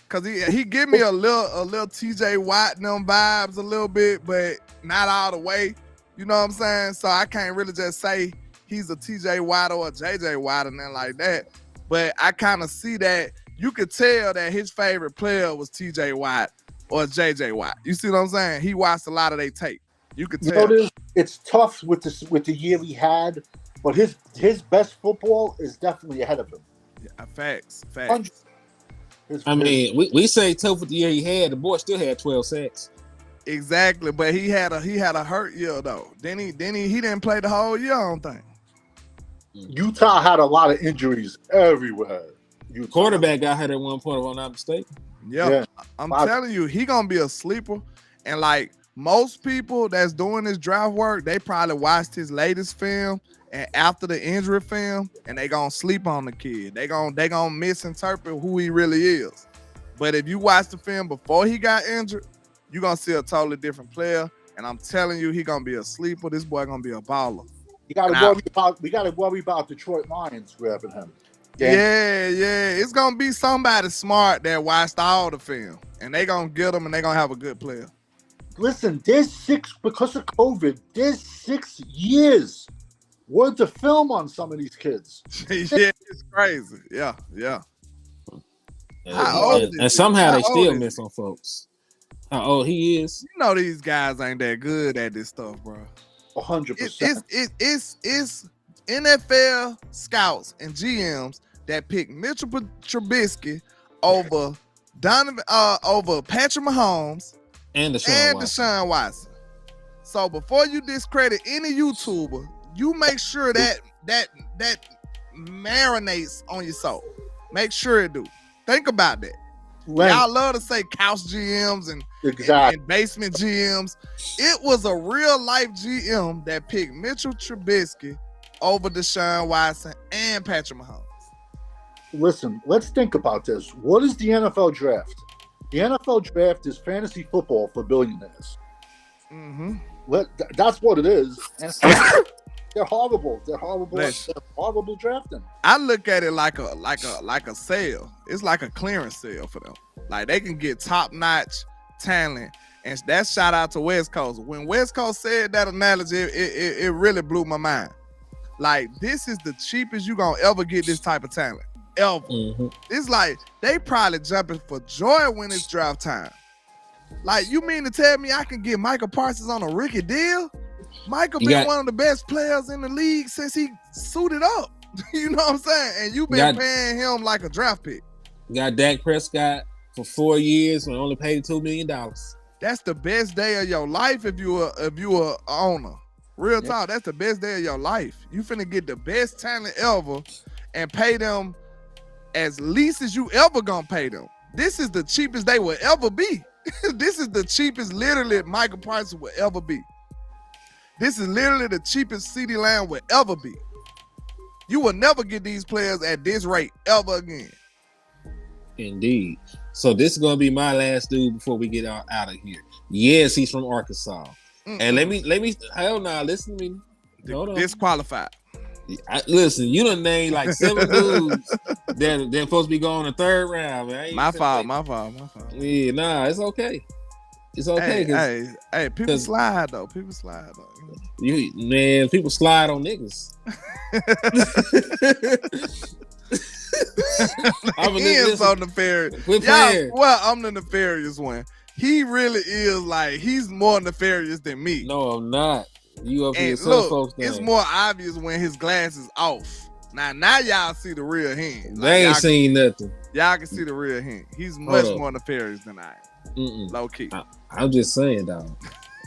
Cause he give me a little TJ Watt and them vibes a little bit, but not all the way. You know what I'm saying? So I can't really just say he's a TJ Watt or a JJ Watt and nothing like that. But I kind of see that you could tell that his favorite player was TJ Watt or JJ Watt. You see what I'm saying? He watched a lot of their tape. You could tell. You know, it's tough with the year he had, but his best football is definitely ahead of him. Yeah, facts. I mean, we say tough with the year he had. The boy still had 12 sacks. Exactly, but he had a hurt year though. Then he didn't play the whole year, I don't think. Utah had a lot of injuries everywhere. Quarterback got hurt at one point, if I'm not mistaken. Yeah. I'm telling you, he gonna be a sleeper. And like most people that's doing this draft work, they probably watched his latest film and after the injury film, and they gonna sleep on the kid. They gonna misinterpret who he really is. But if you watch the film before he got injured, you're gonna see a totally different player. And I'm telling you, he gonna be a sleeper. This boy gonna be a baller. We gotta worry about Detroit Lions grabbing him. Yeah. It's gonna be somebody smart that watched all the film, and they gonna get him, and they gonna have a good player. Listen, because of COVID, there's 6 years worth of film on some of these kids. Yeah, it's crazy. Yeah. And somehow they still miss on folks. How old he is? You know these guys ain't that good at this stuff, bro. 100%. It's NFL scouts and GMs that pick Mitchell Trubisky over over Patrick Mahomes and Deshaun Watson. So before you discredit any YouTuber, you make sure that marinates on your soul. Make sure it do. Think about that. Y'all love to say couch GMs and basement GMs. It was a real life GM that picked Mitchell Trubisky over Deshaun Watson and Patrick Mahomes. Listen, let's think about this. What is the NFL draft? The NFL draft is fantasy football for billionaires. Mm-hmm. That's what it is. And they're horrible. They're horrible drafting. I look at it like a sale. It's like a clearance sale for them. Like they can get top-notch talent. And that's shout out to West Coast. When West Coast said that analogy, it really blew my mind. Like, this is the cheapest you gonna ever get this type of talent. Ever. Mm-hmm. It's like they probably jumping for joy when it's draft time. Like, you mean to tell me I can get Michael Parsons on a rookie deal? Michael been one of the best players in the league since he suited up. You know what I'm saying? And you've been paying him like a draft pick. Got Dak Prescott for 4 years and only paid $2 million. That's the best day of your life if you a owner. Real talk, that's the best day of your life. You finna get the best talent ever and pay them as least as you ever gonna pay them. This is the cheapest they will ever be. This is the cheapest literally Michael Parsons will ever be. This is literally the cheapest CeeDee Lamb will ever be. You will never get these players at this rate ever again. Indeed. So this is gonna be my last dude before we get out of here. Yes, he's from Arkansas. Mm-mm. And let me hell nah, listen to me. Hold on. Disqualified. Listen, you done named like 7 dudes that they're supposed to be going in the 3rd round, man. My fault. Yeah, nah, it's okay. It's okay. Hey, people slide though. People slide though. People slide on niggas. I'm so nefarious. Well, I'm the nefarious one. He really is like, he's more nefarious than me. No, I'm not. You up here, look, it's more obvious when his glass is off. Now y'all see the real him. Like, they ain't seen nothing. Y'all can see the real him. He's much more nefarious than I am. Low key. I'm just saying, dog.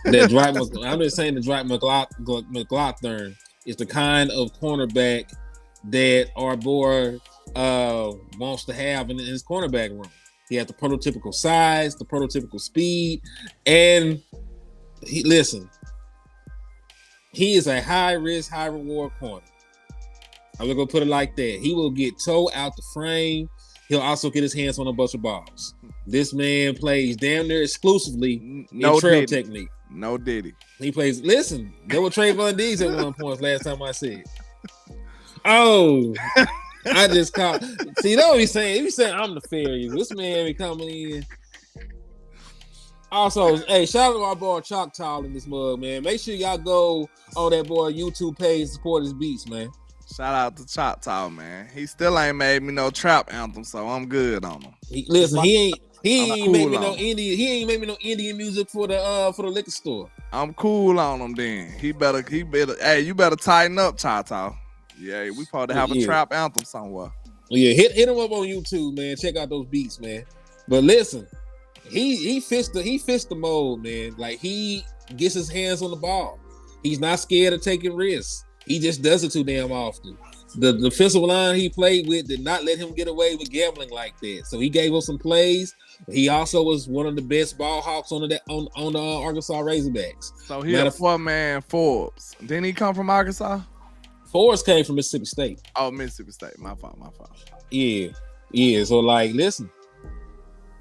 I'm just saying the Dwight McLaughlin is the kind of cornerback that our boy wants to have in his cornerback room. He has the prototypical size, the prototypical speed, and he is a high risk, high reward corner. I'm gonna put it like that. He will get toe out the frame. He'll also get his hands on a bunch of balls. This man plays damn near exclusively in trail technique. No Diddy. He plays. Listen, there were Trayvon Diggs at one point last time I said. Oh, I just caught. See, that's what he's saying. He be saying I'm nefarious. This man be coming in. Also, hey, shout out to my boy Choctaw in this mug, man. Make sure y'all go on that boy YouTube page and support his beats, man. Shout out to Choctaw, man. He still ain't made me no trap anthem, so I'm good on him. He ain't make me no Indian music for the liquor store. I'm cool on him then. He better. Hey, you better tighten up, Choctaw. Yeah, we probably have a trap anthem somewhere. Yeah, hit him up on YouTube, man. Check out those beats, man. But listen, he fits the mold, man. Like, he gets his hands on the ball. He's not scared of taking risks. He just does it too damn often. The defensive line he played with did not let him get away with gambling like that. So he gave us some plays. He also was one of the best ball hawks on the Arkansas Razorbacks. So he a 4-man Forbes. Didn't he come from Arkansas? Forbes came from Mississippi State. Oh, Mississippi State. My fault. Yeah. So, like, listen,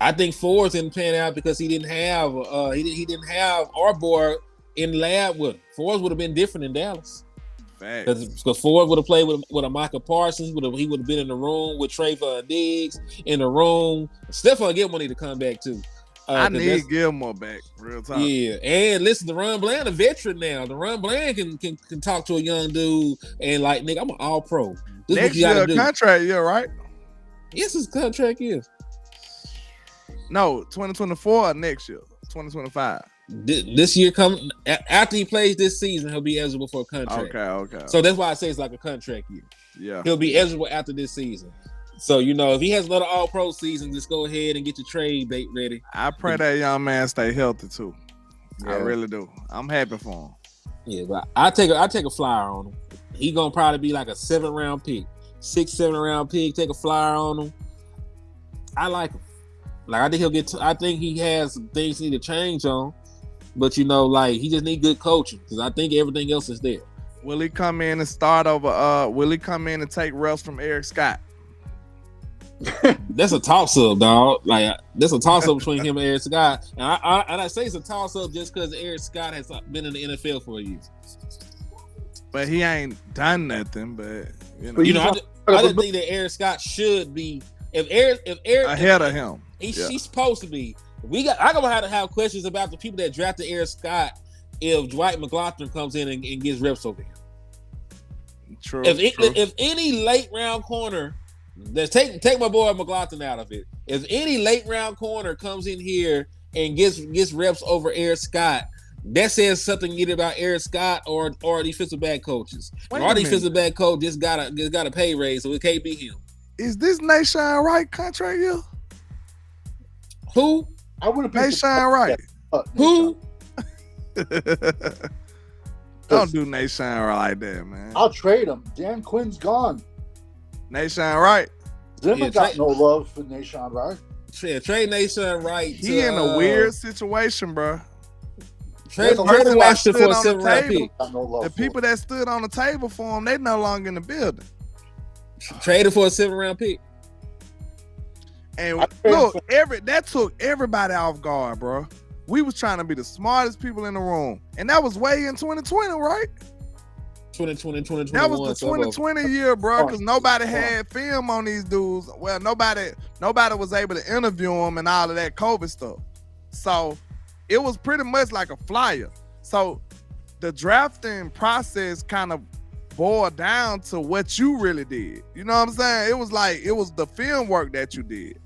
I think Forbes didn't pan out because he didn't have he didn't have our boy in the lab with him. Forbes would have been different in Dallas. Because Forbes would have played with a Micah Parsons. He would have been in the room with Trayvon Diggs in the room. Stephon Gilmore need to come back too. I need Gilmore back, real time. Yeah, and listen, DeRon Bland a veteran now. DeRon Bland can talk to a young dude and like, nigga, I'm an all pro. Next year contract year, right? Yes, his contract is. No, 2024 or next year, 2025. This year after he plays this season, he'll be eligible for a contract. Okay. So that's why I say it's like a contract year. Yeah, he'll be eligible after this season. So, you know, if he has another all-pro season, just go ahead and get your trade bait ready. I pray that young man stay healthy too. Yeah. I really do. I'm happy for him. Yeah, but I take a flyer on him. He gonna probably be like a 7th-round pick, 6-7 round pick. Take a flyer on him. I like him. Like, I think he has some things he need to change on. But, you know, like, he just need good coaching because I think everything else is there. Will he come in and start over? Will he come in and take reps from Eric Scott? That's a toss-up, dog. Like, that's a toss-up between him and Eric Scott. And I say it's a toss-up just because Eric Scott has been in the NFL for years. But he ain't done nothing. But you know, I just think that Eric Scott should be if Eric ahead of him. He's supposed to be. I gonna have to have questions about the people that drafted Eric Scott if Dwight McLaughlin comes in and gets reps over him. True. If any late round corner, let's take my boy McLaughlin out of it. If any late round corner comes in here and gets reps over Eric Scott, that says something either about Eric Scott or defensive back coaches. Our defensive back coach just got a pay raise, so it can't be him. Is this Nashon Wright contract year? Who? I wouldn't be Nashon Wright. Who? Don't do Nashon Wright like that, man. I'll trade him. Dan Quinn's gone. Nashon Wright. Zimmer got no love for Nashon Wright. Trade Nashon Wright. He in a weird situation, bro. Trade Washington for a 7th-round pick. The people that stood on the table for him, they no longer in the building. Traded for a 7th-round pick. And look, that took everybody off guard, bro. We was trying to be the smartest people in the room. And that was way in 2020, right? 2020. That was the 2020 year, bro, because nobody had film on these dudes. Well, nobody was able to interview them and all of that COVID stuff. So it was pretty much like a flyer. So the drafting process kind of boiled down to what you really did. You know what I'm saying? It was the film work that you did.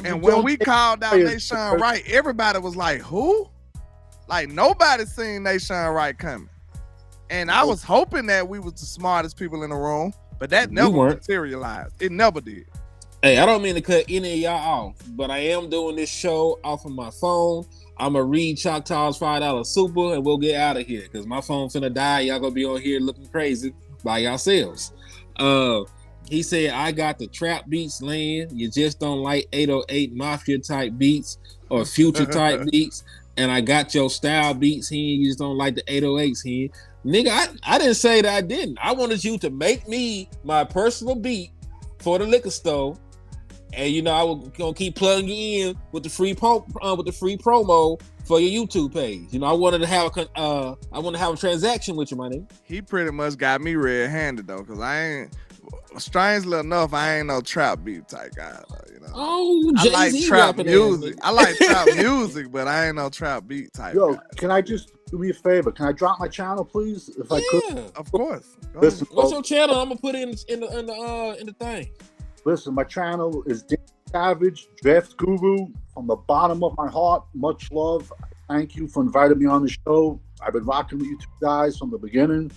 And when we called out Nashon Wright, everybody was like, who? Like, nobody seen Nashon Wright coming. And I was hoping that we was the smartest people in the room, but that never materialized. It never did. Hey, I don't mean to cut any of y'all off, but I am doing this show off of my phone. I'm going to read Choctaw's $5 super and we'll get out of here because my phone's finna die. Y'all going to be on here looking crazy by yourselves. He said, I got the trap beats laying. You just don't like 808 Mafia type beats or Future type beats. And I got your style beats here. You just don't like the 808s here. Nigga, I didn't say that I didn't. I wanted you to make me my personal beat for the liquor store. And, you know, I was going to keep plugging you in with the free promo for your YouTube page. You know, I wanted to have a transaction with you, my nigga. He pretty much got me red-handed, though, because strangely enough, I ain't no trap beat type guy. You know? Oh, I like trap music. I like trap music, but I ain't no trap beat type guy. Can I just do me a favor? Can I drop my channel, please? If I could. Of course. Listen, what's your channel? I'm gonna put it in the thing. Listen, my channel is Dan Savage, Draft Guru. From the bottom of my heart, much love. Thank you for inviting me on the show. I've been rocking with you two guys from the beginning.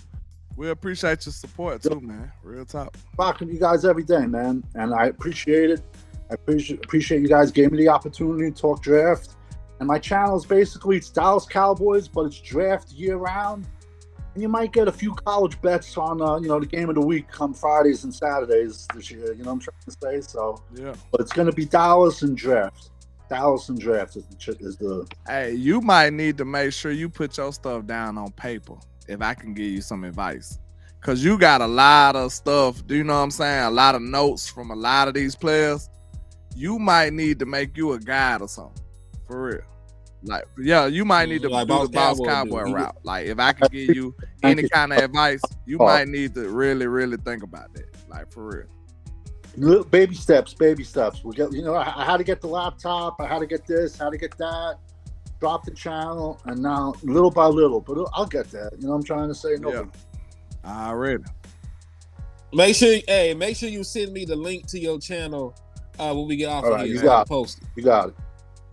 We appreciate your support too, man. Real talk. Rocking you guys every day, man. And I appreciate it. I appreciate you guys gave me the opportunity to talk draft. And my channel is basically, it's Dallas Cowboys, but it's draft year round. And you might get a few college bets on, the game of the week come Fridays and Saturdays this year. You know what I'm trying to say? So, yeah. But it's going to be Dallas and draft. Dallas and draft is the. Hey, you might need to make sure you put your stuff down on paper. If I can give you some advice, because you got a lot of stuff, do you know what I'm saying? A lot of notes from a lot of these players. You might need to make you a guide or something, for real. Like, yeah, you might need to do the Boss Cowboy route. Like, if I can give you any kind of advice, you might need to really, really think about that. Like, for real. Little baby steps. We get, I had to get the laptop. I had to get this. How to get that. Drop the channel, and now little by little, but I'll get that. You know what I'm trying to say? No. Yeah. Already. Make sure you send me the link to your channel when we get off of here. You got it. You got it.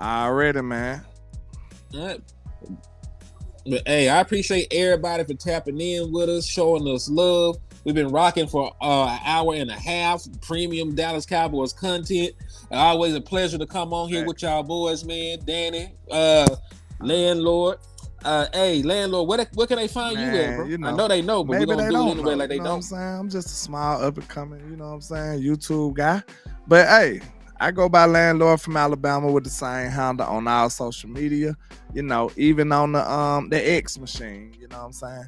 Already, man. All right. But hey, I appreciate everybody for tapping in with us, showing us love. We've been rocking for an hour and a half, premium Dallas Cowboys content. Always a pleasure to come on here with y'all boys, man. Danny, Landlord. Hey, Landlord, where can they find you at, bro? I know they know, but we're going to do it anyway like they know. What I'm saying? I'm just a small up-and-coming, you know what I'm saying, YouTube guy. But hey, I go by Landlord from Alabama with the same handle on all social media, even on the X machine, you know what I'm saying?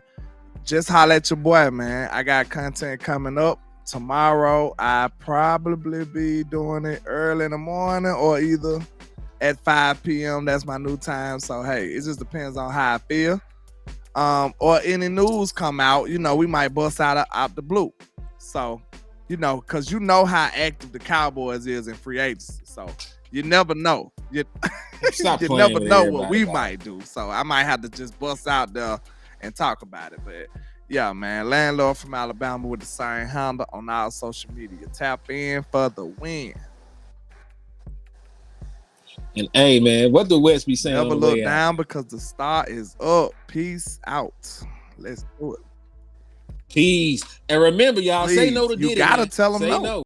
Just holler at your boy, man. I got content coming up tomorrow. I probably be doing it early in the morning or either at 5 p.m. That's my new time. So, hey, it just depends on how I feel. Or any news come out, we might bust out the blue. So, because how active the Cowboys is in free agency. So, you never know. You never know what we might do. So, I might have to just bust out there and talk about it. But yeah, man, Landlord from Alabama with the same handle on our social media. Tap in for the win. And hey, man, what the West be saying? Never look down because the star is up. Peace out. Let's do it. Peace. And remember, y'all, say no to Diddy. You gotta tell them no.